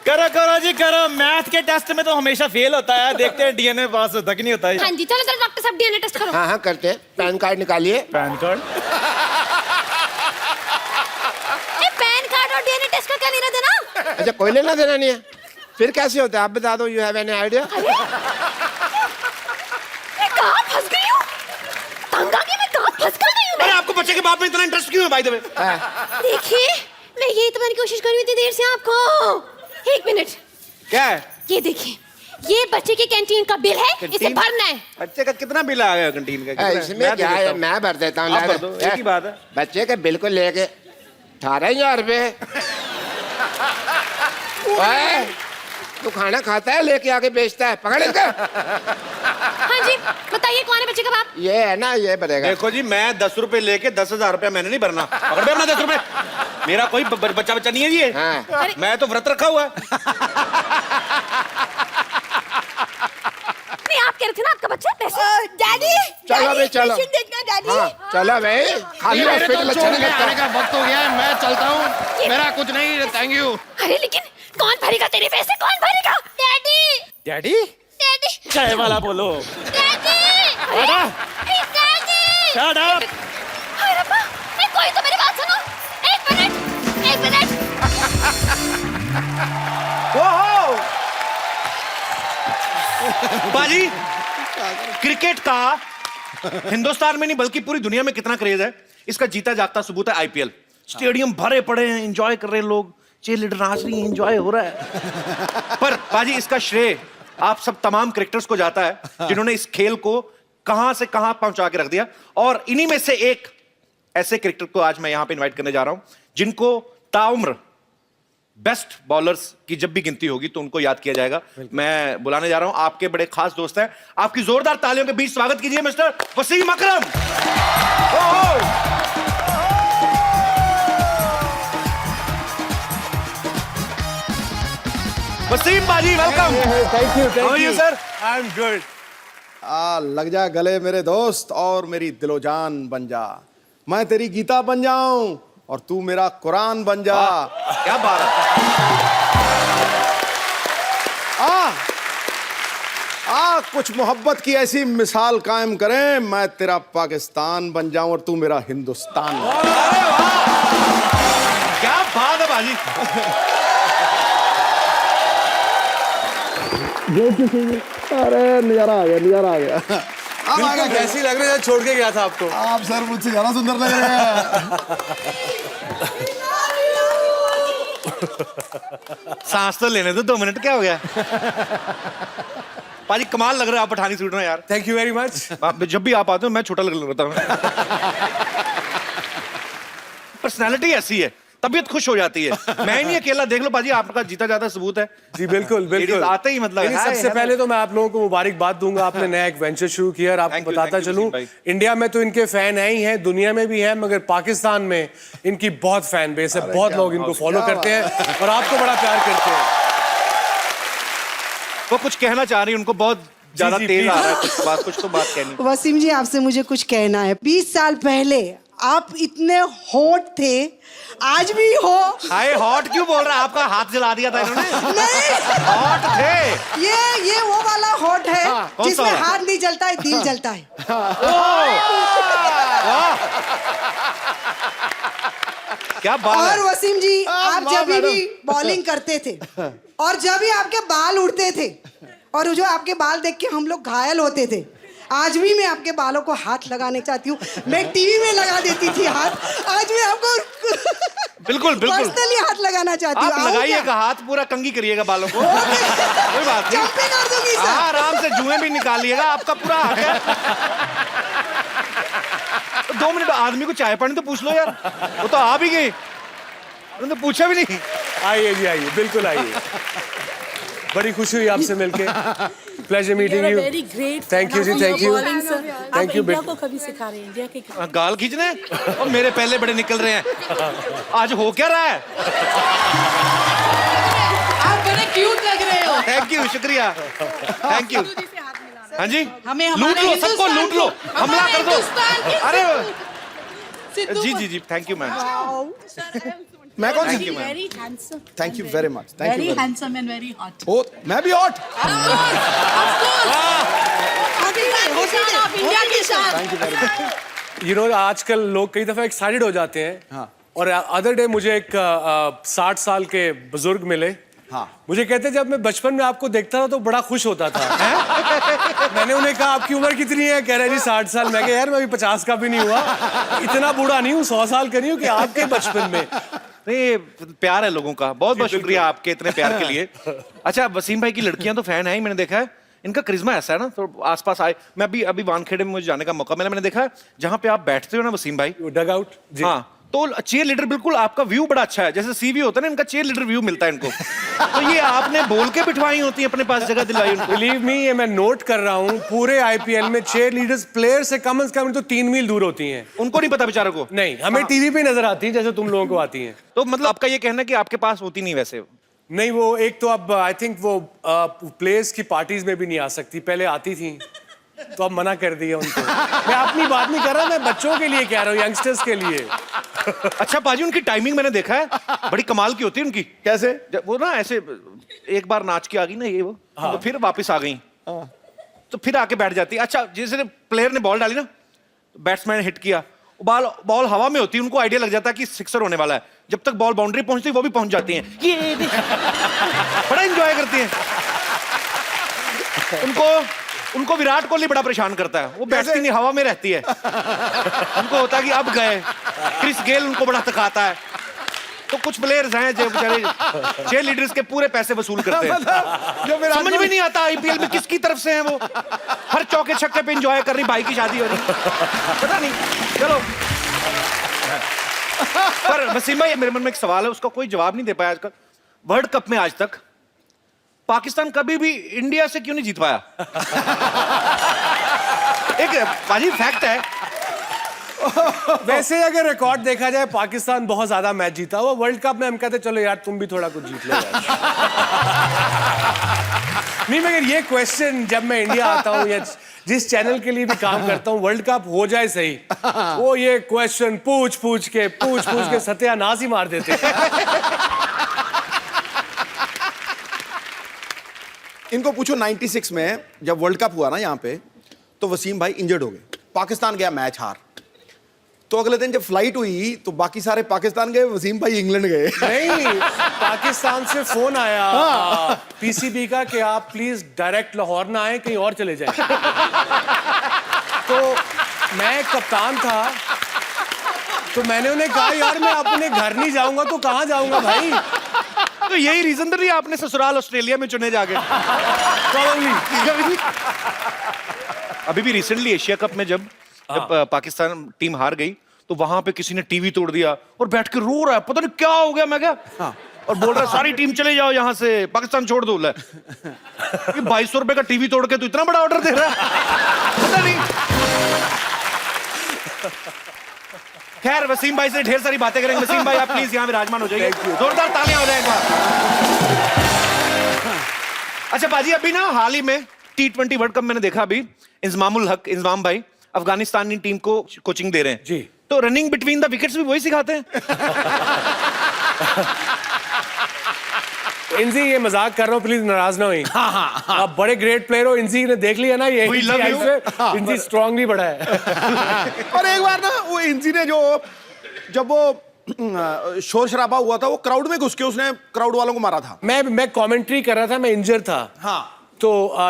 करो करो जी करो। मैथ के टेस्ट में तो हमेशा फेल होता है। देखते हैं DNA पास होता कि नहीं होता है। हाँ जी, चलो चलो डॉक्टर साहब DNA टेस्ट करो। हाँ हाँ करते हैं। पैन कार्ड निकालिए। Pan card. पैन कार्ड और DNA टेस्ट का क्या लेना देना? अच्छा कोई लेना देना नहीं है, फिर कैसे होता है आप बता दो। You have any idea? मैं कहाँ फंस गई हूँ? तंग आ गई, मैं कहाँ फंस कर गई हूँ? अरे आपको बच्चे के बाप में इतना इंटरेस्ट क्यों है भाई? तुम्हें देखिए, मैं यही तुम्हारी कोशिश कर रही थी देर से आपको। एक मिनट, क्या है? ये देखिए, ये बच्चे के कैंटीन का बिल है, इसे कैंटीन? भरना है। बच्चे का कितना बिल आ गया कैंटीन का? कितना? इसमें मैं दे क्या देता है, हूँ। मैं भर देता हूँ। आप भर दो, एक ही बात है। बच्चे के बिल को लेके 18,000 रुपए। तू खाना खाता है लेके आके बेचता है, पकड़ इसका। हाँ जी, बताइए कौन है बच्चे का बाप? ये है ना, ये भरेगा। देखो जी, मैं 10 रुपए लेके 10,000 रुपया मैंने नहीं भरना। पकड़ में अपना 10 रुपए। मेरा कोई बच्चा बच्चा नहीं है जी ये। हाँ। मैं तो व्रत रखा हुआ है। नहीं, आप कह रहे थे ना आपका बच्चा पैसे। डैडी, चलो भाई चलो। देखना डैडी। हाँ चलो भाई, खाली मेरे तो हॉस्पिटल अच्छा छोड़ नहीं के लगता। आने का वक्त हो गया है। मैं चलता हूँ, मेरा कुछ नहीं। Thank you. अरे लेकिन कौन भरेगा तेरे पैसे? कौन भरेगा? डैडी, डैडी डैडी, चाय वाला बोलो। Daddy, daddy. Shut up. हाय रब्बा, कोई तो मेरी बात सुनो। एक मिनट, एक मिनट। बाजी, क्रिकेट का हिंदुस्तान में नहीं बल्कि पूरी दुनिया में कितना क्रेज है, इसका जीता जागता सबूत है IPL। स्टेडियम भरे पड़े हैं, एंजॉय कर रहे हैं लोग, चीयर लीडर नाच रही है, एंजॉय हो रहा है। पर बाजी, इसका श्रेय आप सब तमाम क्रिकेटर्स को जाता है जिन्होंने इस खेल को कहां से कहां पहुंचा के रख दिया। और इन्हीं में से एक ऐसे क्रिकेटर को आज मैं यहां पे इनवाइट करने जा रहा हूं जिनको ताउम्र बेस्ट बॉलर्स की जब भी गिनती होगी तो उनको याद किया जाएगा। मैं बुलाने जा रहा हूं, आपके बड़े खास दोस्त हैं। आपकी जोरदार तालियों के बीच स्वागत कीजिए मिस्टर वसीम अकरम। वसीम बाजी, welcome. Thank you How are you, sir? I'm good. लग जा गले मेरे दोस्त और मेरी दिलो जान बन जा। मैं तेरी गीता बन जाऊं और तू मेरा कुरान बन जा। क्या बात है। कुछ मोहब्बत की ऐसी मिसाल कायम करें, मैं तेरा पाकिस्तान बन जाऊं और तू मेरा हिंदुस्तान। अरे वाह, क्या बात है बाजी। अरे नजारा आ गया, नजारा आ गया। कैसी लग रही है, छोड़ के गया था आपको। आप सर मुझसे ज्यादा सुंदर लग रहे हैं। सांस तो लेने दो 2 मिनट, क्या हो गया। पाजी कमाल लग रहा है आप पठानी सूट में यार। Thank you very much. जब भी आप आते हो मैं छोटा लगता हूँ। पर्सनालिटी ऐसी है, तबीयत खुश हो जाती है। मैं ही नहीं अकेला, देख लो पाजी, आपका जीता जाता सबूत है। जी बिल्कुल बिल्कुल। आते ही मतलब सबसे पहले तो मैं आप लोगों को मुबारकबाद दूंगा, आपने नया एक वेंचर शुरू किया। और आपको बताता चलूं, इंडिया में तो इनके फैन है ही हैं, दुनिया में भी है, मगर पाकिस्तान में इनकी बहुत फैन बेस है। बहुत लोग इनको फॉलो करते हैं और आपको बड़ा प्यार करते हैं। वो कुछ कहना चाह रही है, उनको बहुत ज्यादा तेज आ रहा है, कुछ तो बात कहनी। वसीम जी, आपसे मुझे कुछ कहना है। 20 साल पहले आप इतने हॉट थे, आज भी हो। हाय, हॉट क्यों बोल रहा है? आपका हाथ जला दिया था इन्होंने। नहीं, हॉट थे। ये वो वाला हॉट है जिसमें वाला? हाथ नहीं जलता है, दिल जलता है। क्या बात और है। वसीम जी, आप जब भी बॉलिंग करते थे और जब भी आपके बाल उड़ते थे और जो आपके बाल देख के हम लोग घायल होते थे, आज भी मैं आपके बालों को हाथ लगाने चाहती हूँ। मैं टीवी में लगा देती थी हाथ, आज मैं आपको बिल्कुल बिल्कुल पर्सनली हाथ लगाना चाहती हूँ। आप लगाइएगा हाथ, पूरा कंगी करिएगा बालों को। कोई बात नहीं, कर दूंगी सर। आराम से जुएं भी निकालिएगा, आपका पूरा हक है। 2 मिनट आदमी को चाय पानी तो पूछ लो यार, वो तो आ भी गए, उन्होंने तो पूछा भी नहीं। आइए जी, आइए, बिल्कुल आइए। बड़ी खुशी हुई आपसे मिलके। Pleasure meeting you. Thank you जी, thank you, thank you. India को कभी सिखा रहे हैं, इंडिया के गाल खींचने और मेरे पहले बड़े निकल रहे हैं। आज हो क्या रहा है? आप बड़े क्यूट लग रहे हो। थैंक यू, शुक्रिया, थैंक यू। हाँ जी, हमें लूट लो, सबको लूट लो, हमला कर दो। अरे सिद्धू जी जी जी, थैंक यू मैम। मैं कौन सी? Very handsome, thank you very much. Thank very you. Handsome and very hot. ओ, मैं भी हॉट। आप इंडिया की शान। यू नो, आजकल लोग कई दफा एक्साइटेड हो जाते हैं। हाँ। और अदर डे मुझे एक 60 साल के बुजुर्ग मिले। हाँ। मुझे कहते जब मैं बचपन में आपको देखता था तो बड़ा खुश होता था। मैंने उन्हें कहा आपकी उम्र कितनी है? कह रहे जी 60 साल। मैं कहा यार मैं अभी 50 का भी नहीं हुआ, इतना बूढ़ा नहीं हूँ, 100 साल का नहीं हूँ कि आपके बचपन में। नहीं, प्यार है लोगों का। बहुत बहुत शुक्रिया आपके इतने प्यार के लिए। अच्छा, वसीम भाई की लड़कियां तो फैन है ही, मैंने देखा है। इनका करिश्मा ऐसा है ना, तो आसपास आए। मैं अभी वानखेड़े में मुझे जाने का मौका मिला, मैंने देखा है जहाँ पे आप बैठते हो ना वसीम भाई, डग आउट। हाँ, तो चेयर लीडर बिल्कुल आपका व्यू बड़ा अच्छा है, जैसे सीवी होता है ना, इनका चेयर लीडर व्यू मिलता है इनको। तो ये आपने बोल के बिठवाई होती है, अपने पास जगह दिलवाई उनको। बिलीव मी, ये मैं नोट कर रहा हूँ, पूरे आईपीएल में चेयर लीडर्स प्लेयर से कम तो 3 मील दूर होती हैं। उनको नहीं पता बेचारों को। नहीं, हमें टीवी पे नजर आती है जैसे तुम लोगों को आती हैं। तो मतलब आपका ये कहना है कि आपके पास होती नहीं वैसे? नहीं, वो एक तो अब आई थिंक वो प्लेयर्स की पार्टीज में भी नहीं आ सकती, पहले आती थी तो अब मना कर दिया उनको। मैं अपनी बात नहीं कर रहा, मैं बच्चों के लिए कह रहा हूँ, यंगस्टर्स के लिए। अच्छा पाजी, उनकी टाइमिंग मैंने देखा है, बड़ी कमाल की होती है उनकी। कैसे? जब वो ना ऐसे एक बार नाच के आ गई ना ये वो, तो फिर वापस आ गई, तो फिर आके बैठ जाती। अच्छा, जैसे प्लेयर ने बॉल डाली ना, बैट्समैन हिट किया, बॉल हवा में होती है, उनको आइडिया लग जाता है कि सिक्सर होने वाला है। जब तक बॉल बाउंड्री पहुंचती है वो भी पहुंच जाती हैं। ये बड़ा एंजॉय करती हैं। उनको विराट कोहली बड़ा परेशान करता है, वो बैठती नहीं, हवा में रहती है। उनको होता है कि अब गए। क्रिस गेल उनको बड़ा थकाता है। तो कुछ प्लेयर्स हैं जो बेचारे चेयर लीडर्स के पूरे पैसे वसूल करते हैं। समझ में नहीं आता आईपीएल में किसकी तरफ से हैं वो। हर चौके छक्के पे एंजॉय कर रही, भाई की शादी हो रही, पता नहीं। चलो, पर वसीम भाई, मेरे मन में एक सवाल है, उसका कोई जवाब नहीं दे पाया आजकल। वर्ल्ड कप में आज तक पाकिस्तान कभी भी इंडिया से क्यों नहीं जीत पाया? एक पाजी फैक्ट है, वैसे अगर रिकॉर्ड देखा जाए पाकिस्तान बहुत ज्यादा मैच जीता हुआ वर्ल्ड कप में। हम कहते चलो यार तुम भी थोड़ा कुछ जीत लो यार। नहीं मगर ये क्वेश्चन जब मैं इंडिया आता हूँ या जिस चैनल के लिए भी काम करता हूँ, वर्ल्ड कप हो जाए सही, वो ये क्वेश्चन पूछ पूछ के सत्यानाश ही मार देते। इनको पूछो 96 में जब वर्ल्ड कप हुआ ना यहाँ पे, तो वसीम भाई इंजर्ड हो गए, पाकिस्तान गया मैच हार। तो अगले दिन जब फ्लाइट हुई तो बाकी सारे पाकिस्तान गए, वसीम भाई इंग्लैंड गए। नहीं, पाकिस्तान से फोन आया पीसीबी का कि आप प्लीज डायरेक्ट लाहौर ना आए, कहीं और चले जाएं। तो मैं कप्तान था, तो मैंने उन्हें कहा यार मैं अपने घर नहीं जाऊंगा तो कहाँ जाऊंगा भाई। तो यही रीजन तो नहीं आपने ससुराल ऑस्ट्रेलिया में चुने जाके। अभी भी रिसेंटली एशिया कप में जब पाकिस्तान टीम हार गई तो वहां पे किसी ने टीवी तोड़ दिया और बैठ के रो रहा है, पता नहीं क्या हो गया। मैं क्या और बोल रहा है सारी टीम चले जाओ यहाँ से, पाकिस्तान छोड़ दो। 2200 रुपए का टीवी तोड़ के तो इतना बड़ा ऑर्डर दे रहा है, पता नहीं। खैर वसीम भाई से ढेर सारी बातें करेंगे। वसीम भाई आप प्लीज यहाँ विराजमान हो जाइए, जोरदार तालियां हो जाए एक बार। अच्छा पाजी, अभी ना हाल ही में T20 वर्ल्ड कप मैंने देखा, अभी इंजमाम भाई अफगानिस्तानी टीम को कोचिंग दे रहे हैं जी। तो रनिंग बिटवीन द विकेट्स भी वही सिखाते हैं। इंजी ये मजाक कर रहा हूँ, प्लीज नाराज ना हुई। आप बड़े ग्रेट प्लेयर हो, इंजी ने देख लिया ना ये इंजी स्ट्रांगली बड़ा है। और एक बार ना वो इंजी ने जब वो शोर शराबा हुआ था, वो क्राउड में घुस के उसने क्राउड वालों को मारा था। मैं कमेंट्री कर रहा था, मैं इंजर था। हाँ। तो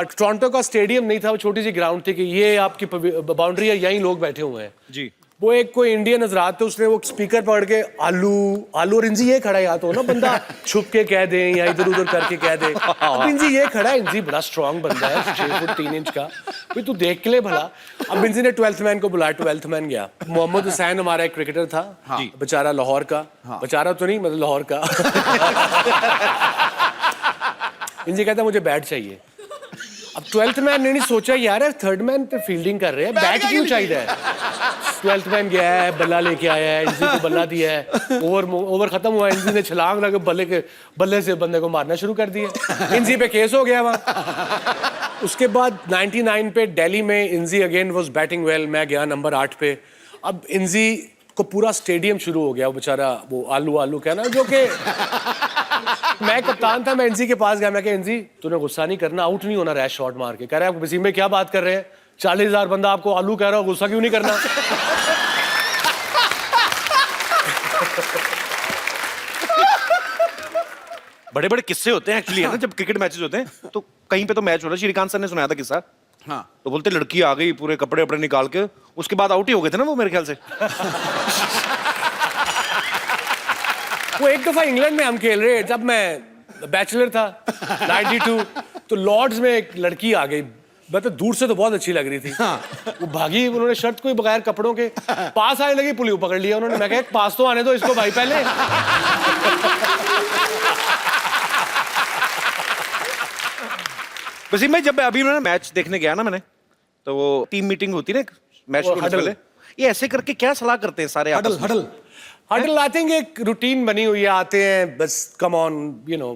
टोरंटो का स्टेडियम नहीं था, वो छोटी सी ग्राउंड थी कि ये आपकी बाउंड्री है, यहीं लोग बैठे हुए हैं जी। वो एक कोई इंडियन हजरात थे, उसने वो स्पीकर पकड़ के आलू और इंजी ये खड़ा है, या तो ना बंदा छुप के कह दे या इधर उधर करके कह दे। अब इंजी ये खड़ा है, इंजी बड़ा स्ट्रांग बंदा है, 6 फुट 3 इंच का, भाई तू देख के ले भला। अब इंजी ने 12th मैन को बुलाया, 12th मैन गया। मोहम्मद हुसैन हमारा एक क्रिकेटर था, बेचारा लाहौर का, बेचारा तो नहीं मतलब लाहौर का। इंजी कहता मुझे बैट चाहिए। अब 12th मैन ने नहीं सोचा यार 3rd मैन पे फील्डिंग कर रहे हैं, बैट क्यों चाहिए। 12th मैन गया है, बल्ला लेके आया है, इंजी को बल्ला दिया है, ओवर खत्म हुआ, इंजी ने छलांग लगा बल्ले से बंदे को मारना शुरू कर दिया। इंजी पे केस हो गया वहाँ। उसके बाद 99 पे दिल्ली में इंजी अगेन वाज बैटिंग वेल, मैं गया नंबर 8 पे। अब इंजी को पूरा स्टेडियम शुरू हो गया, वो बेचारा वो आलू कहना, जो कि मैं कप्तान था। मैं इंजी के पास गया, मैं कहा इंजी तूने गुस्सा नहीं करना, आउट नहीं होना रैश शॉट मार के। कह रहा है वसीम में क्या बात कर रहे हैं, 40,000 बंदा आपको आलू कह रहा हो, गुस्सा क्यों नहीं करना। बड़े बड़े किस्से होते हैं एक्चुअली, है ना, जब क्रिकेट मैचेस होते हैं तो कहीं पे तो मैच हो रहा है, श्रीकांत सर ने सुनाया था किस्सा। हाँ। तो बोलते लड़की आ गई पूरे कपड़े वपड़े निकाल के, उसके बाद आउट ही हो गए थे ना वो मेरे ख्याल से। वो एक दफा इंग्लैंड में हम खेल रहे, जब मैं बैचलर था 92, तो लॉर्ड्स में एक लड़की आ गई, मतलब दूर से तो बहुत अच्छी लग रही थी। वो भागी, उन्होंने शर्ट को बगैर कपड़ों के पास आने लगी, पुलिस पकड़ लिया उन्होंने। मैं कहा पास तो आने दो इसको भाई पहले। वसीम भाई जब अभी उन्होंने मैच देखने गया ना मैंने, तो वो टीम मीटिंग होती है ना मैच से पहले, ये ऐसे करके क्या सलाह करते हैं सारे? हडल आई थिंक एक रूटीन बनी हुई है, आते हैं बस कम ऑन यू नो।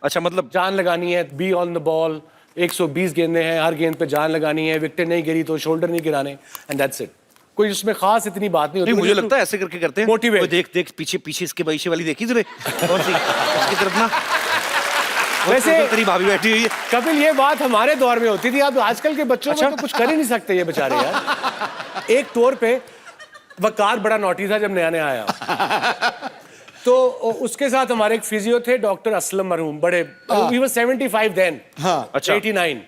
अच्छा, मतलब जान लगानी है, बी ऑन द बॉल, 120 गेंदें हैं, हर गेंद पे जान लगानी है, विकेट नहीं गिरी तो शोल्डर नहीं गिराने, एंड दैट्स इट। कोई उसमें खास इतनी बात नहीं होती। मुझे लगता है ऐसे करके करते हैं। मोटिवेट। देख पीछे इसके बैशे वाली देखी तुझे कौन सी उसकी तरफ ना, वैसे तेरी भाभी बैठी हुई है। कपिल ये बात हमारे दौर में होती थी, अब आजकल के बच्चों में तो कुछ कर ही नहीं सकते ये बेचारे यार। एक तौर पे वकार बड़ा नोटी था जब नया नया आया, तो उसके साथ हमारे एक फिजियो थे डॉक्टर असलम मरहूम, बड़े ही वाज 75 देन, 89।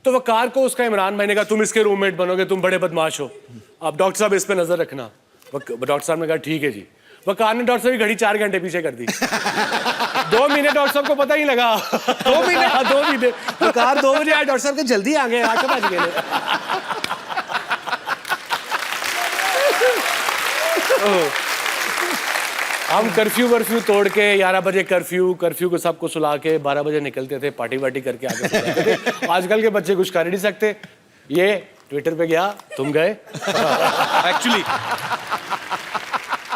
तो वकार को उसका इमरान भाई ने कहा तुम इसके रूममेट बनोगे, तुम बड़े बदमाश हो, अब डॉक्टर साहब इस पे नजर रखना। डॉक्टर साहब ने कहा ठीक है जी। वकार ने डॉक्टर साहब की घड़ी 4 घंटे पीछे कर दी। 2 महीने डॉक्टर साहब को पता ही लगा। 2 महीने वकार 2 बजे आए, डॉक्टर साहब के जल्दी आ गए, 8 बज गए। हम कर्फ्यू तोड़ के 11 बजे कर्फ्यू को सबको सुला के 12 बजे निकलते थे, पार्टी वार्टी करके आगे थे। आजकल के बच्चे कुछ कर ही नहीं सकते। ये ट्विटर पे गया, तुम गए। एक्चुअली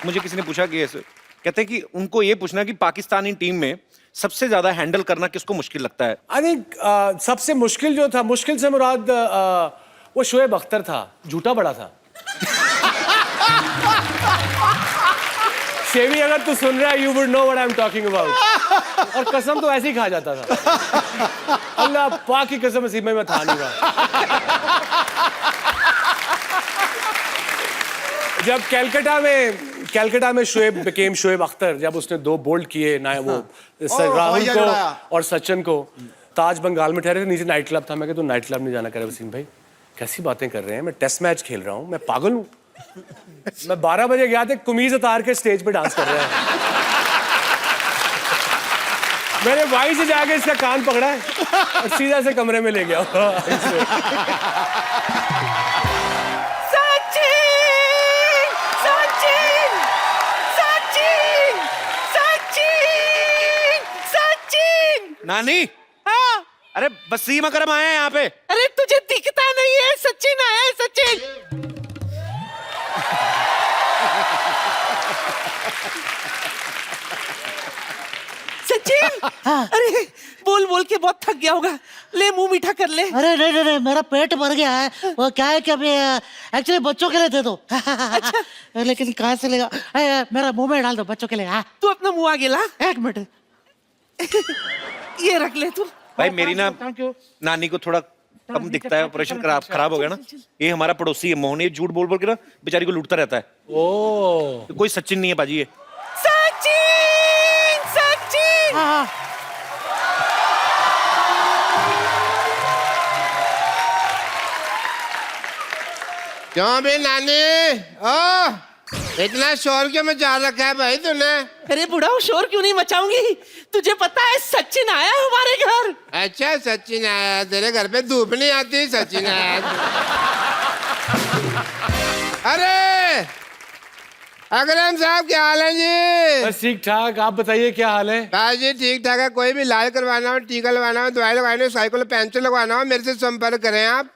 मुझे किसी ने पूछा कि ऐसे कहते हैं कि उनको ये पूछना कि पाकिस्तानी टीम में सबसे ज्यादा हैंडल करना किसको मुश्किल लगता है। आई थिंक सबसे मुश्किल जो था, मुश्किल से मुराद वो शोएब अख्तर था, झूठा बड़ा था। शेवी, अगर तू सुन रहा है, you would know what I am talking about. और कसम तो ऐसे ही खा जाता था। अल्लाह पाक की कसम, नसीब में मैं था नहीं रहा। जब कैलकाटा में शोएब बिकेम शोएब अख्तर, जब उसने 2 बोल्ड किए ना, वो राहुल को और सचिन को, ताज बंगाल में ठहरे थे, नीचे नाइट क्लब था। मैं कहता, तू नाइट क्लब नहीं जाना। करे वसीम भाई कैसी बातें कर रहे हैं, मैं टेस्ट मैच खेल रहा हूँ, मैं पागल हूँ। मैं 12 बजे गया था, कमीज उतार के स्टेज पे डांस कर रहा है। मैंने भाई से जाके इसका कान पकड़ा है और सीधा से कमरे में ले गया। नानी, हाँ? अरे वसीम अकरम आए हैं यहाँ पे। अरे तुझे दिखता नहीं है, सचिन आया है, सचिन। सचिन, अरे बोल बोल के बहुत थक गया होगा, ले मुंह मीठा कर ले। अरे नहीं नहीं नहीं, मेरा पेट भर गया है। वो क्या है कि अभी एक्चुअली बच्चों के लिए थे तो। अच्छा। लेकिन कहाँ से लेगा, मेरा मुंह में डाल दो बच्चों के लिए। हाँ, तू अपना मुंह आगे ला। 1 मिनट। ये रख ले तू। भाई मेरी ना नानी को थोड़ा कम दिखता है, ऑपरेशन खराब हो गया ना। ये हमारा पड़ोसी है मोहन, ये झूठ बोल बोल के ना बेचारी को लूटता रहता है। ओ, कोई सचिन नहीं है बाजी ये। सचिन, सचिन। हाँ। क्यों भी नानी, ओ इतना शोर क्यों मचा रखा है भाई तूने? अरे बुढ़ा, शोर क्यों नहीं मचाऊंगी? तुझे पता है सचिन आया हमारे घर। अच्छा, सचिन आया तेरे घर पे? धूप नहीं आती, सचिन आया। अरे अकरम साहब, क्या हाल है जी? बस ठीक ठाक, आप बताइए क्या हाल है? जी ठीक ठाक है। कोई भी इलाज करवाना हो, टीका लगवाना हो, दवाई लगवानी हो, साइकिल पंचर लगवाना हो, मेरे से संपर्क करें आप।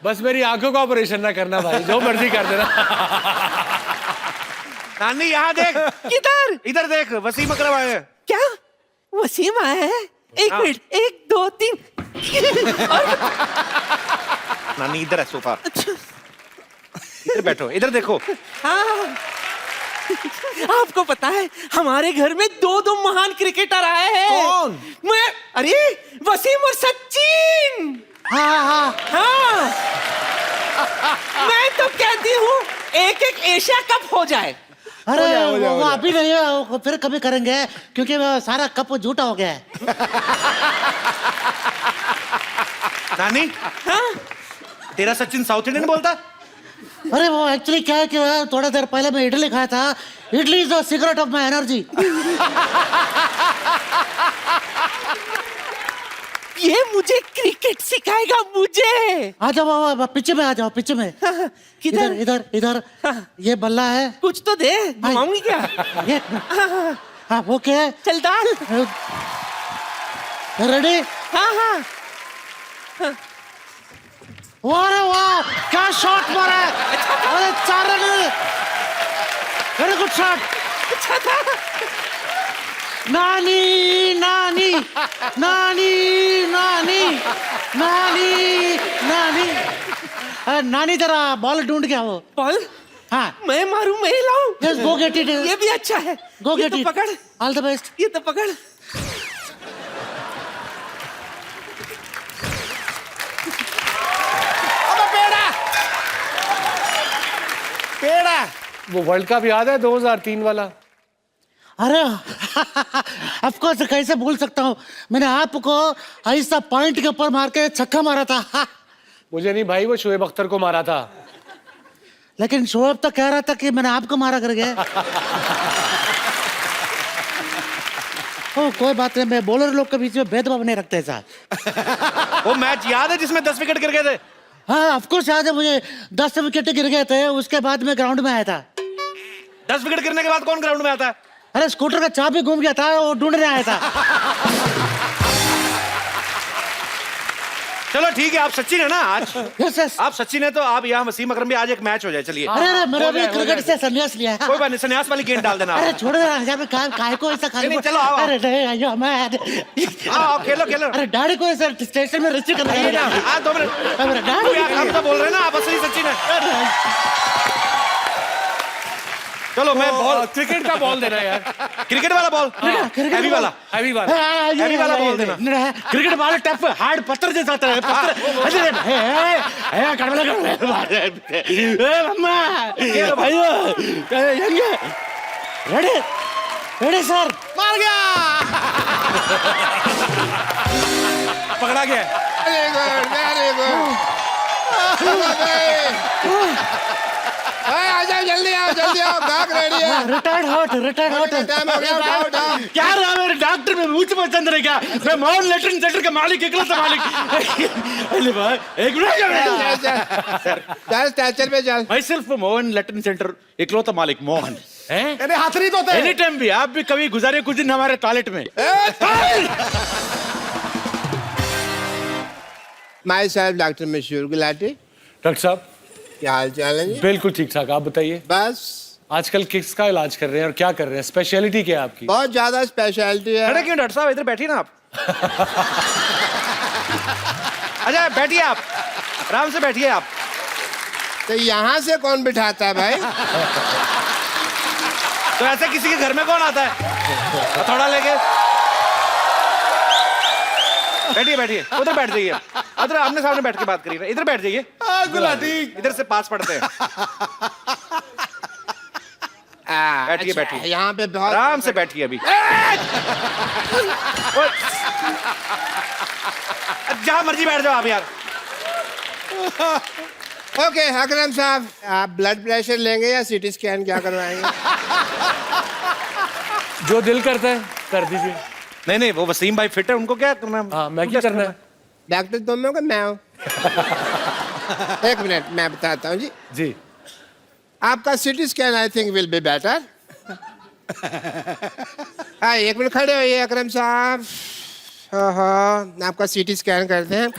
बस मेरी आंखों का ऑपरेशन ना करना भाई, जो मर्जी कर देना। नानी यहाँ देख। किधर? इधर देख, वसीम अकरम आए हैं। क्या वसीम आया है? एक मिनट, 1 2 3। नानी इधर है सोफा। इधर बैठो, इधर देखो। हाँ, आपको पता है हमारे घर में 2 महान क्रिकेटर आए हैं। कौन? मैं, अरे वसीम और सचिन। हाँ हाँ हाँ, मैं तो कहती हूँ एक एशिया कप हो जाए। अरे वो अभी नहीं है, वो फिर कभी करेंगे, क्योंकि वो सारा कप झूठा हो गया है। नानी, हाँ? तेरा सचिन साउथ इंडियन बोलता? अरे वो एक्चुअली क्या है कि थोड़ा देर पहले मैं इडली खाया था। Idli is the secret of my energy. ये मुझे क्रिकेट सिखाएगा मुझे। आ जाओ, पीछे में आ जाओ, पीछे में। किधर? इधर इधर। ये बल्ला है, कुछ तो दे, घुमाऊंगी क्या? हाँ वो क्या है? चल डाल। रेडी? हाँ हाँ। अरे वाह, क्या शॉट मारा है! अरे 4 रन, वेरी गुड शॉट। अच्छा था। नानी नानी नानी नानी नानी नानी नानी, जरा बॉल ढूंढ के आओ। बॉल? हाँ, मैं मारूं, मैं लाऊं? Just go get it. ये भी अच्छा है। Go ये get तो it. पकड़। All the best. ये तो पकड़। पेड़ा। वो वर्ल्ड कप याद है 2003 वाला? अरे ऑफ कोर्स, कैसे भूल सकता हूँ। मैंने आपको ऐसा पॉइंट के ऊपर मार के छक्का मारा था। मुझे नहीं भाई, वो शोएब अख्तर को मारा था। लेकिन शोएब तो कह रहा था कि मैंने आपको मारा करके। ओ, कोई बात नहीं, मैं बॉलर लोग के बीच में भेदभाव नहीं रखते साहब। वो मैच याद है जिसमें 10 विकेट गिर गए थे? हाँ ऑफ कोर्स याद है मुझे, 10 विकेट गिर गए थे। उसके बाद मैं ग्राउंड में आया था। 10 विकेट गिरने के बाद कौन ग्राउंड में आता है? अरे स्कूटर का चाबी घूम गया था, वो ढूंढने आया था। चलो ठीक है, आप सचिन है ना आज? Yes yes. आप सचिन है तो आप यहाँ वसीम अकरम भी, आज एक मैच हो जाए। चलिए अरे अरे मेरा भी क्रिकेट से संन्यास लिया है। कोई बात नहीं, संन्यास वाली गेंद डाल देना। अरे छोड़ दे यहाँ पे काय को ऐसा खाली। नहीं, चलो आओ। अरे नहीं आइयो मैं। आओ खेलो खेलो। अरे डैडी को ऐसा स्टेशन में रिसीव करना है। हाँ 2 मिनट। अरे डैडी हम तो बोल रहे हैं ना, आप असली सचिन है। चलो मैं बॉल, क्रिकेट का बॉल देना यार। क्रिकेट वाला बॉल, हैवी वाला, हैवी वाला। हैवी वाला बॉल देना। क्रिकेट बॉल टफ हार्ड पत्थर जैसा होता है। पत्थर कड़वला मम्मा भाइयों रेडी रेडी सर। मार गया। पकड़ा गया। Very good very good. आ जाओ जल्दी आओ गाग रेडी है। रिटायर्ड हॉट टाइम हो गया, उठाओ। क्या रहा मेरे डॉक्टर में मुझ में चंद्र है क्या? मैं मोहन लेटरिन सेंटर का मालिक इकलौता मालिक। अरे भाई एक मिनट चल स्ट्रेचर पे चल। मैं सिर्फ मोहन लेटरिन सेंटर इकलौता मालिक मोहन हैं। अरे हाथरी तो एनी टाइम भी आप भी कभी गुजारे कुछ दिन हमारे टॉयलेट में। माई सेल्फ डॉक्टर मशहूर गुलाटी। डॉक्टर साहब क्या हाल चाल है जी? बिल्कुल ठीक ठाक, आप बताइए। बस आजकल किसका इलाज कर रहे हैं और क्या कर रहे हैं? स्पेशलिटी क्या है आपकी? बहुत ज्यादा स्पेशलिटी है। अरे क्यों डॉक्टर साहब, इधर बैठिए ना आप। अच्छा बैठिए आप, आराम से बैठिए आप। तो यहाँ से कौन बिठाता है भाई? तो ऐसे किसी के घर में कौन आता है हथौड़ा लेके? बैठिए बैठिए, उधर बैठ जाइए। उधर आमने सामने बैठ के बात करिए ना, इधर बैठ जाइए। गुलाटी। इधर से पास पड़ते हैं। बैठिए बैठिए, यहाँ पे बहुत आराम से बैठिए अभी। जहाँ मर्जी बैठ जाओ आप यार। ओके अकरम साहब, आप ब्लड प्रेशर लेंगे या सीटी स्कैन क्या करवाएंगे? जो दिल करता है कर दीजिए। नहीं नहीं, वो वसीम भाई फिट है, उनको क्या करना है? हाँ मैं क्या करना है? डॉक्टर तुम हो कि मैं हूँ? एक मिनट मैं बताता हूँ जी। जी आपका CT scan I think will be better. एक मिनट खड़े होइए अकरम साहब। हाँ आपका सीटी स्कैन करते हैं।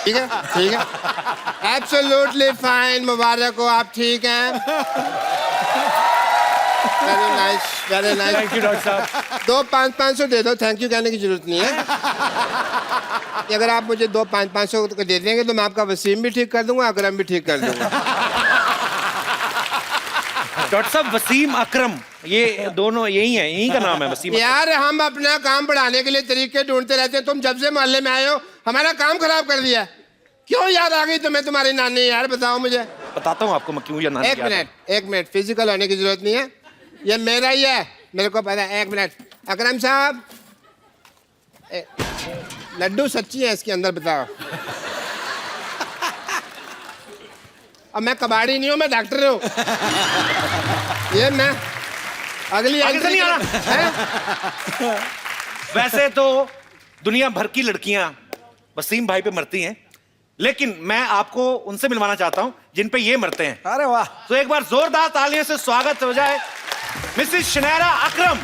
ठीक है ठीक है, एब्सोल्युटली फाइन, मुबारक हो, आप ठीक हैं। Very nice very nice. Thank you doctor साहब। 2 500 दे दो, थैंक यू कहने की जरूरत नहीं है। अगर आप मुझे 2 500 दे देंगे तो मैं आपका वसीम भी ठीक कर दूंगा, अकरम भी ठीक कर दूंगा। डॉक्टर साहब वसीम अकरम, ये दोनों यही है, यही का नाम है वसीम। यार हम अपना काम बढ़ाने के लिए तरीके ढूंढते रहते हैं, तुम जब से मोहल्ले में आए हो हमारा काम खराब कर दिया। क्यों याद आ गई तुम्हें तुम्हारी नानी? यार बताओ मुझे। बताता हूँ आपको मैं क्यों या नानी। एक मिनट फिजिकल होने की जरूरत नहीं है, ये मेरा ही है, मेरे को पता है। एक मिनट अकरम साहब, लड्डू सच्ची है इसके अंदर, बताओ। अब मैं कबाड़ी नहीं हूँ, मैं डॉक्टर हूँ। ये मैं अगली आगे से नहीं आना। वैसे तो दुनिया भर की लड़कियां वसीम भाई पे मरती हैं, लेकिन मैं आपको उनसे मिलवाना चाहता हूं जिन पे ये मरते हैं। अरे वाह। तो एक बार जोरदार तालियों से स्वागत हो जाए Mrs Shaniera Akram.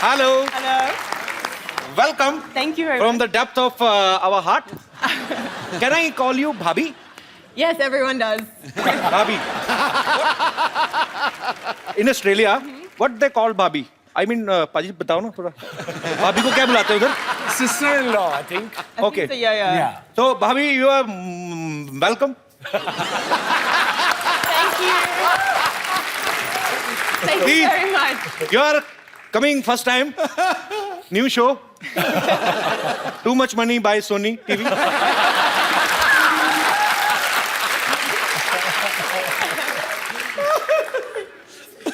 Hello hello, welcome thank you from the depth of our heart. Can I call you bhabhi? Yes, everyone does. Bhabhi. In Australia, what they call Bhabhi? I mean, पाजी बताओ ना थोड़ा। भाभी को क्या बुलाते हैं उधर? Sister in law I think. Okay. So, yeah. So भाभी, you are welcome. Thank you. Thank you very much. You are coming first time. New show. Too much money by Sony TV.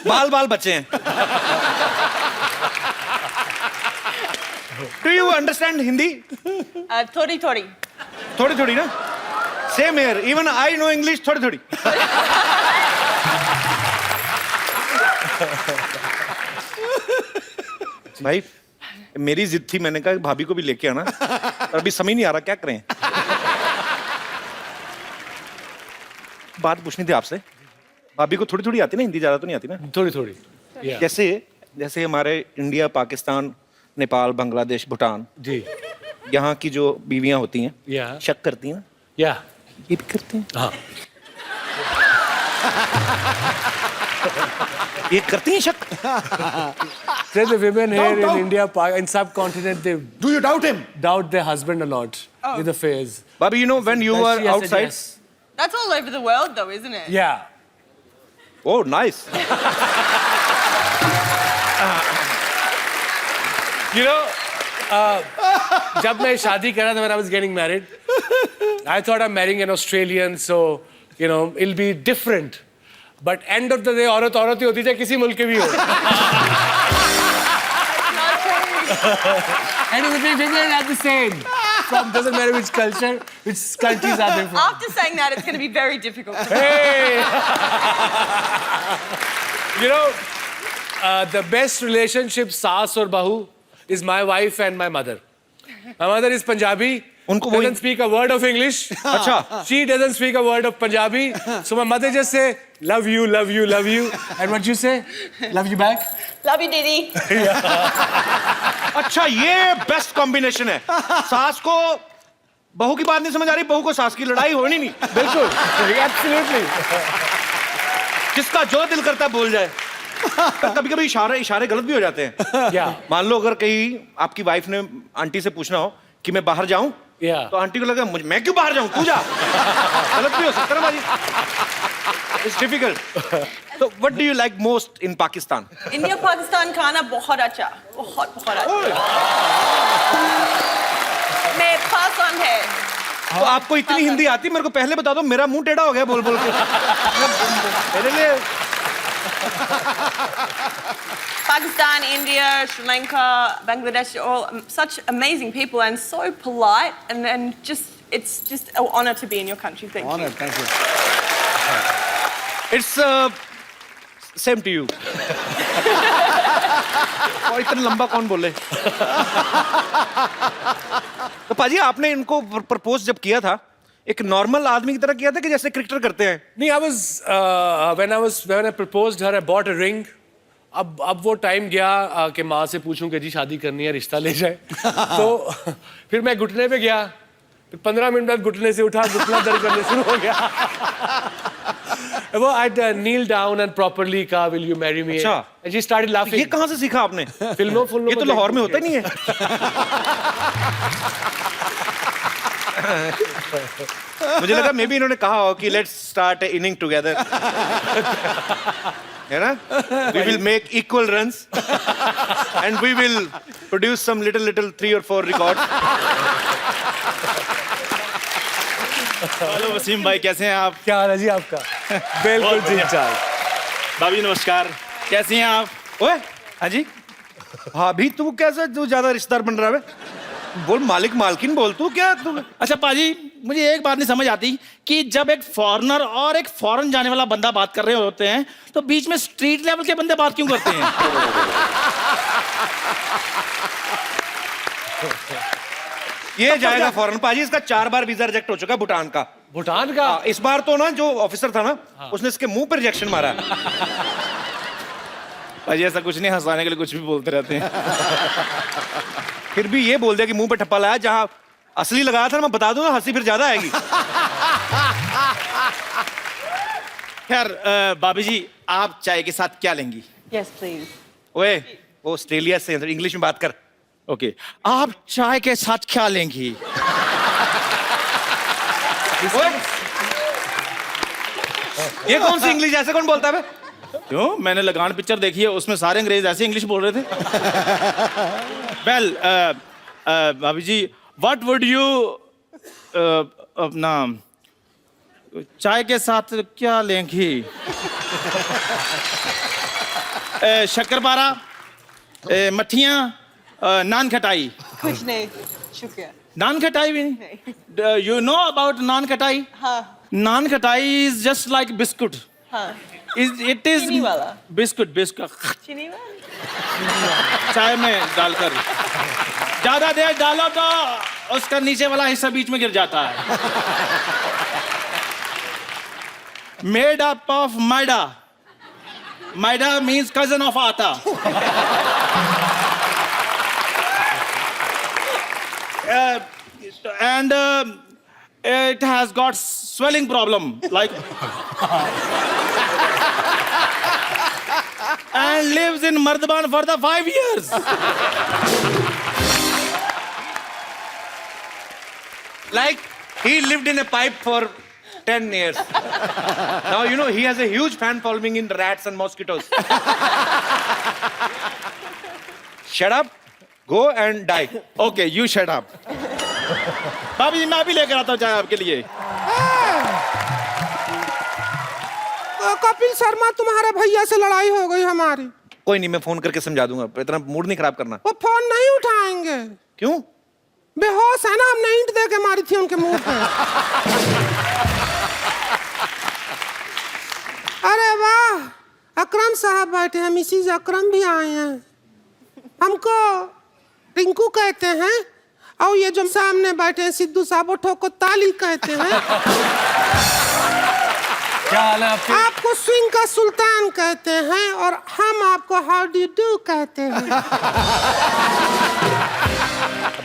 बाल बाल बचे हैं। Do you understand Hindi? थोड़ी थोड़ी। थोड़ी थोड़ी ना? Same here, even I know English थोड़ी थोड़ी। भाई मेरी जिद थी, मैंने कहा भाभी को भी लेके आना, पर अभी समझ नहीं आ रहा क्या करें। बात पूछनी थी आपसे, भाभी को थोड़ी थोड़ी आती ना हिंदी, ज्यादा तो नहीं आती ना? थोड़ी थोड़ी। जैसे हमारे इंडिया, पाकिस्तान, नेपाल, बांग्लादेश, भूटान, जी, यहाँ की जो बीवियां होती हैं, या शक करती हैं, या ये भी करते हैं? हाँ। ये करती हैं शक? Say the women here Doubt. in India, in subcontinent, they Do you doubt him? doubt their husband a lot with the affairs. Bobby, you know when you But were she has said outside? yes. That's all over the world though, isn't it? Yeah. Oh, nice. You know, जब मैं शादी करा था, when I was getting married, I thought I'm marrying an Australian, so you know it'll be different. But end of the day, औरत औरत ही होती है, किसी मुल्क के भी हो. And it would be women are the same. From doesn't matter which culture, which countries are they from. After saying that, it's going to be very difficult. Hey! You know, the best relationship, saas or bahu, is my wife and my mother. My mother is Punjabi. उनको वो Doesn't speak a word of English. अच्छा। She doesn't speak a word of Punjabi. So my mother just say, love you, love you, love you. And what you say? Love you back. Love you, Didi. अच्छा, ये बेस्ट कॉम्बिनेशन है। सास को बहू की बात नहीं समझ आ रही, बहू को सास की, लड़ाई होनी नहीं। बिल्कुल, absolutely. जिसका जो दिल करता है बोल जाए। कभी कभी इशारे गलत भी हो जाते हैं। Yeah. मान लो अगर कहीं आपकी वाइफ ने आंटी से पूछना हो कि मैं बाहर जाऊं, Yeah. तो आंटी को लगा मैं क्यों बाहर जाऊं, तू जा। गलत भी हो सकता है ना बाजी। It's difficult. So what do you like most in Pakistan? India, Pakistan खाना बहुत अच्छा, बहुत बहुत अच्छा। मैं पसंद है। तो आपको इतनी हिंदी आती, मेरे को पहले बता दो, मेरा मुंह टेढ़ा हो गया बोल बोल के। मेरे लिए Pakistan, India, Sri Lanka, Bangladesh, all such amazing people and so polite, and just it's just an honor to be in your country. Thank you. Thank you. It's same to you. और इतना लंबा कौन बोले? तो पाजी आपने इनको प्रपोज जब किया था, एक नॉर्मल आदमी की तरह किया था कि जैसे क्रिकेटर करते हैं? नहीं, when I proposed her, I bought a ring. अब वो टाइम गया कि माँ से पूछूं कि जी शादी करनी है, रिश्ता ले जाए। तो फिर मैं घुटने पे गया, फिर 15 मिनट बाद घुटने से उठा, घुटना दर्द करने शुरू हो गया। वो I'd kneel down and properly कहा, will you marry me? अच्छा। And she started laughing. ये कहाँ से सीखा आपने? फिल्मों ये तो लाहौर में होता ही नहीं है। मुझे लगा मे बी इन्होंने कहा हो कि लेट्स स्टार्ट इनिंग टुगेदर, है ना? We will make equal runs and we will produce some little 3 or 4 records. Hello Wasim भाई, कैसे हैं आप? क्या हाल है जी आपका? बिल्कुल ठीक ठाक। भाभी नमस्कार, कैसी हैं आप? ओए, हाँ जी, हाँ भी तू कैसे तू ज्यादा रिश्तेदार बन रहा है? बोल मालिक मालकिन बोल, तू क्या तू? अच्छा पाजी, मुझे एक बात नहीं समझ आती कि जब एक फॉरेनर और एक फॉरेन जाने वाला बंदा बात कर रहे होते हैं तो बीच में स्ट्रीट लेवल के बंदे बात क्यों करते हैं? ये जाएगा फॉरेन पाजी, इसका 4 बार वीजा रिजेक्ट हो चुका है भूटान का। भूटान का? इस बार तो ना जो ऑफिसर था ना, उसने इसके मुंह पे रिजेक्शन मारा। पाजी ऐसा कुछ नहीं, हंसाने के लिए कुछ भी बोलते रहते हैं। फिर भी ये बोल दिया कि मुंह पे ठप्पा लाया, जहां असली लगाया था मैं बता दूं ना, हंसी फिर ज्यादा आएगी। खैर भाभी जी, आप चाय के साथ क्या लेंगी? Yes, please. ओए, वो ऑस्ट्रेलिया से, इंग्लिश में बात कर। ओके, आप चाय के साथ क्या लेंगी? ओए, ये कौन सी इंग्लिश, ऐसे कौन बोलता है? क्यों? मैंने लगान पिक्चर देखी है, उसमें सारे अंग्रेज ऐसे इंग्लिश बोल रहे थे। वेल भाभी जी, व्हाट वुड यू अपना चाय के साथ क्या लेंगी? शक्करपारा, मट्ठियाँ, नान खटाई। कुछ नहीं, शुक्रिया। नान खटाई भी नहीं? यू नो अबाउट नान खटाई? हाँ नान खटाई इज जस्ट लाइक बिस्कुट। हाँ। इट इज चीनी वाला? बिस्कुट बिस्कुट चीनी वाला? चाय में डालकर ज्यादा देर डालो तो उसका नीचे वाला हिस्सा बीच में गिर जाता है। Made up of maida. Maida means cousin of आटा। And it has got swelling problem, like, and lives in Mardaban for the 5 years. Like he lived in a pipe for 10 years. Now you know he has a huge fan following in rats and mosquitoes. Shut up, go and die. Okay, you shut up. भाभी जी मैं अभी लेकर आता हूँ चाय आपके लिए। कपिल शर्मा, तुम्हारे भैया से लड़ाई हो गई हमारी। कोई नहीं, मैं फोन करके समझा दूंगा, इतना मूड नहीं खराब करना। वो फोन नहीं उठाएंगे। क्यों? बेहोश है ना, हमने ईंट दे के मारी थी उनके मुंह पे। अरे वाह, अकरम साहब बैठे हैं, मिसिज अकरम भी आए हैं। हमको रिंकू कहते हैं, और ये जो सामने बैठे हैं सिद्धू साहब, वो ठोको ताली कहते हैं। क्या हाल है आपके? आपको स्विंग का सुल्तान कहते हैं और हम आपको हाउ डू डू कहते हैं।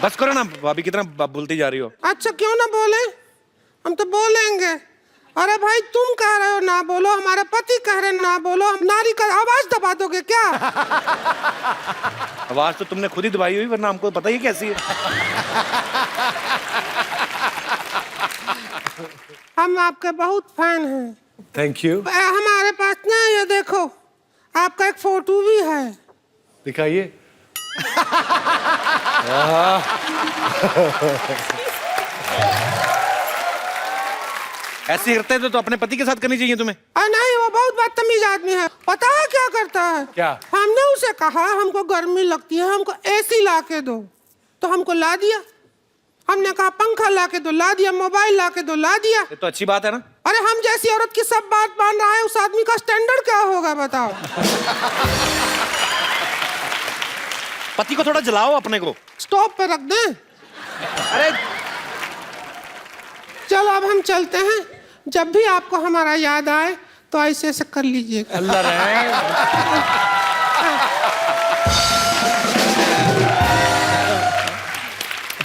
बस करो ना भाभी, कितना बोलती जा रही हो। अच्छा क्यों ना बोले, हम तो बोलेंगे। अरे भाई तुम कह रहे हो ना बोलो, हमारे पति कह रहे ना बोलो, हम नारी का आवाज दबा दोगे क्या? आवाज तो तुमने खुद ही दबाई हुई, वरना हमको पता ही कैसी है। हम आपके बहुत फैन हैं। Thank you. हमारे पास ना ये देखो, आपका एक फोटो भी है। दिखाइए। ऐसी हरकतें तो अपने पति के साथ करनी चाहिए तुम्हें। नहीं, वो बहुत बदतमीज आदमी है। पता है क्या करता है? क्या? हमने उसे कहा हमको गर्मी लगती है, हमको एसी ला के दो, तो हमको ला दिया। हमने कहा पंखा ला के दो, ला दिया। मोबाइल ला के दो, ला दिया। ये तो अच्छी बात है ना। अरे हम जैसी औरत की सब बात मान रहा है, उस आदमी का स्टैंडर्ड क्या होगा बताओ? पति को थोड़ा जलाओ अपने को। स्टोव पे रख दें? अरे चलो अब हम चलते हैं। जब भी आपको हमारा याद आए तो ऐसे ऐसे कर लीजिएगा। अल्लाह रहे।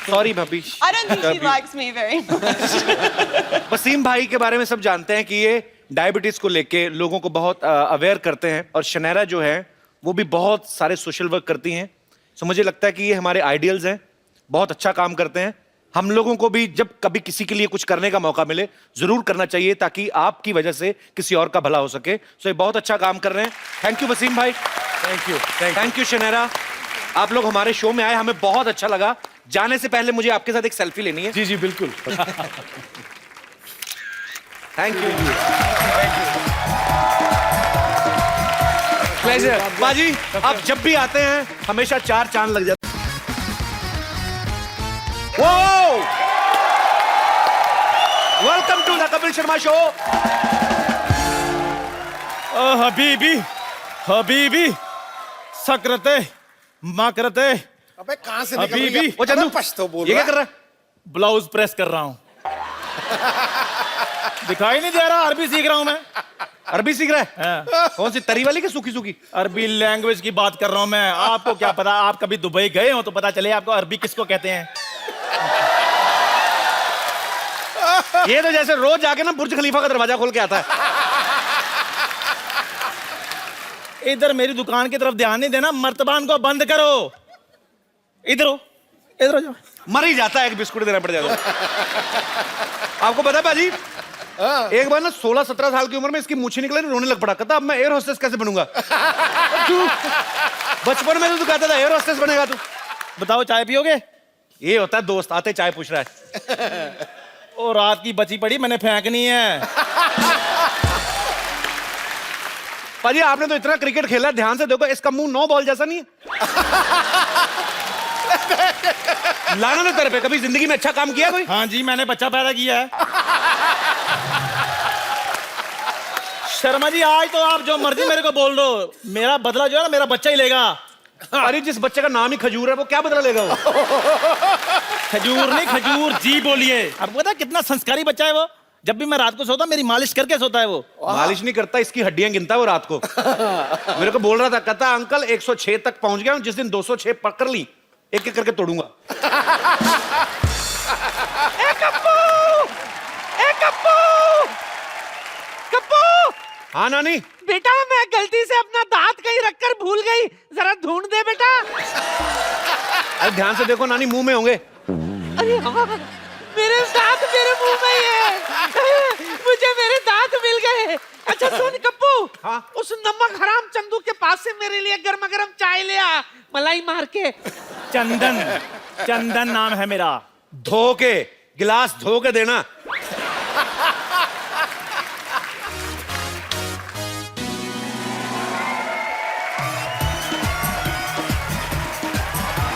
सॉरी भाभी। I don't think she likes me very much. Wasim भाई के बारे में सब जानते हैं कि ये डायबिटीज को लेके लोगों को बहुत अवेयर करते हैं, और शनैरा जो है वो भी बहुत सारे सोशल वर्क करती हैं। सो मुझे लगता है कि ये हमारे आइडियल्स हैं, बहुत अच्छा काम करते हैं। हम लोगों को भी जब कभी किसी के लिए कुछ करने का मौका मिले जरूर करना चाहिए, ताकि आपकी वजह से किसी और का भला हो सके। सो ये बहुत अच्छा काम कर रहे हैं। थैंक यू वसीम भाई। Thank you. थैंक यू शनैरा, आप लोग हमारे शो में आए, हमें बहुत अच्छा लगा। जाने से पहले मुझे आपके साथ एक सेल्फी लेनी है। जी जी बिल्कुल। Thank you. प्लेजर। बाजी आप जब भी आते हैं हमेशा 4 चांद लग जाते। Welcome to the Kapil Sharma show. हबीबी हबीबी सकरते माकरते। अबे कहां से अभी निकल भी। गया? वो चंदू अबे पछतो बोल ये क्या रहा कर रहा है? ब्लाउज प्रेस कर रहा हूँ। दिखाई नहीं दे रहा, अरबी सीख रहा हूँ मैं। अरबी सीख रहा है? हाँ। कौन सी, तरी वाली की सूखी सूखी? अरबी लैंग्वेज की बात कर रहा हूँ मैं। आपको क्या पता, आप कभी दुबई गए हो तो पता चले आपको अरबी किसको कहते हैं। ये तो जैसे रोज जाके ना बुर्ज खलीफा का दरवाजा खोल के आता है। इधर मेरी दुकान की तरफ ध्यान नहीं देना, मर्तबान को बंद करो। इधर हो, इधर हो जाओ। मर ही जाता है, एक बिस्कुट देना पड़ जाता है। आपको पता है बाजी, एक बार ना 16-17 साल की उम्र में इसकी मूछें निकले, रोने लग पड़ा। कहता अब मैं एयर होस्टेस कैसे बनूंगा? बचपन में तो तू कहता था एयर होस्टेस बनेगा तू। बताओ चाय पियोगे? ये होता है दोस्त आते चाय पूछ रहा है। और रात की बची पड़ी मैंने फेंकनी है। पाजी आपने तो इतना क्रिकेट खेला, ध्यान से देखो, इसका मुंह 9 बॉल जैसा नहीं है। लाना ना तेरे पे, कभी जिंदगी में अच्छा काम किया कोई? हाँ जी, मैंने बच्चा पैदा किया है। शर्मा जी आज तो आप जो मर्जी मेरे को बोल दो, मेरा बदला जो है ना मेरा बच्चा ही लेगा। अरे जिस बच्चे का नाम ही खजूर है वो क्या बदला लेगा वो? खजूर नहीं, खजूर जी बोलिए। अब पता कितना संस्कारी बच्चा है वो। जब भी मैं रात को सोता मेरी मालिश करके सोता है वो। मालिश नहीं करता, इसकी हड्डियां गिनता है वो रात को। मेरे को बोल रहा था, कहता अंकल 106 तक पहुंच गया हूं, जिस दिन 206 पकड़ ली एक एक करके तोड़ूंगा। हाँ नानी। बेटा मैं गलती से अपना दांत कहीं रखकर भूल गई, जरा ढूंढ दे बेटा। अरे ध्यान से देखो नानी, मुंह में होंगे। अरे हाँ, मेरे दांत मेरे मुंह में ही है। मुझे मेरे दांत मिल गए। अच्छा सुन कप्पू, हाँ? उस नमक हराम चंदू के पास से मेरे लिए गर्मा गर्म चाय ले आ, मलाई मार के। चंदन, चंदन नाम है मेरा। धो के, गिलास धो के देना।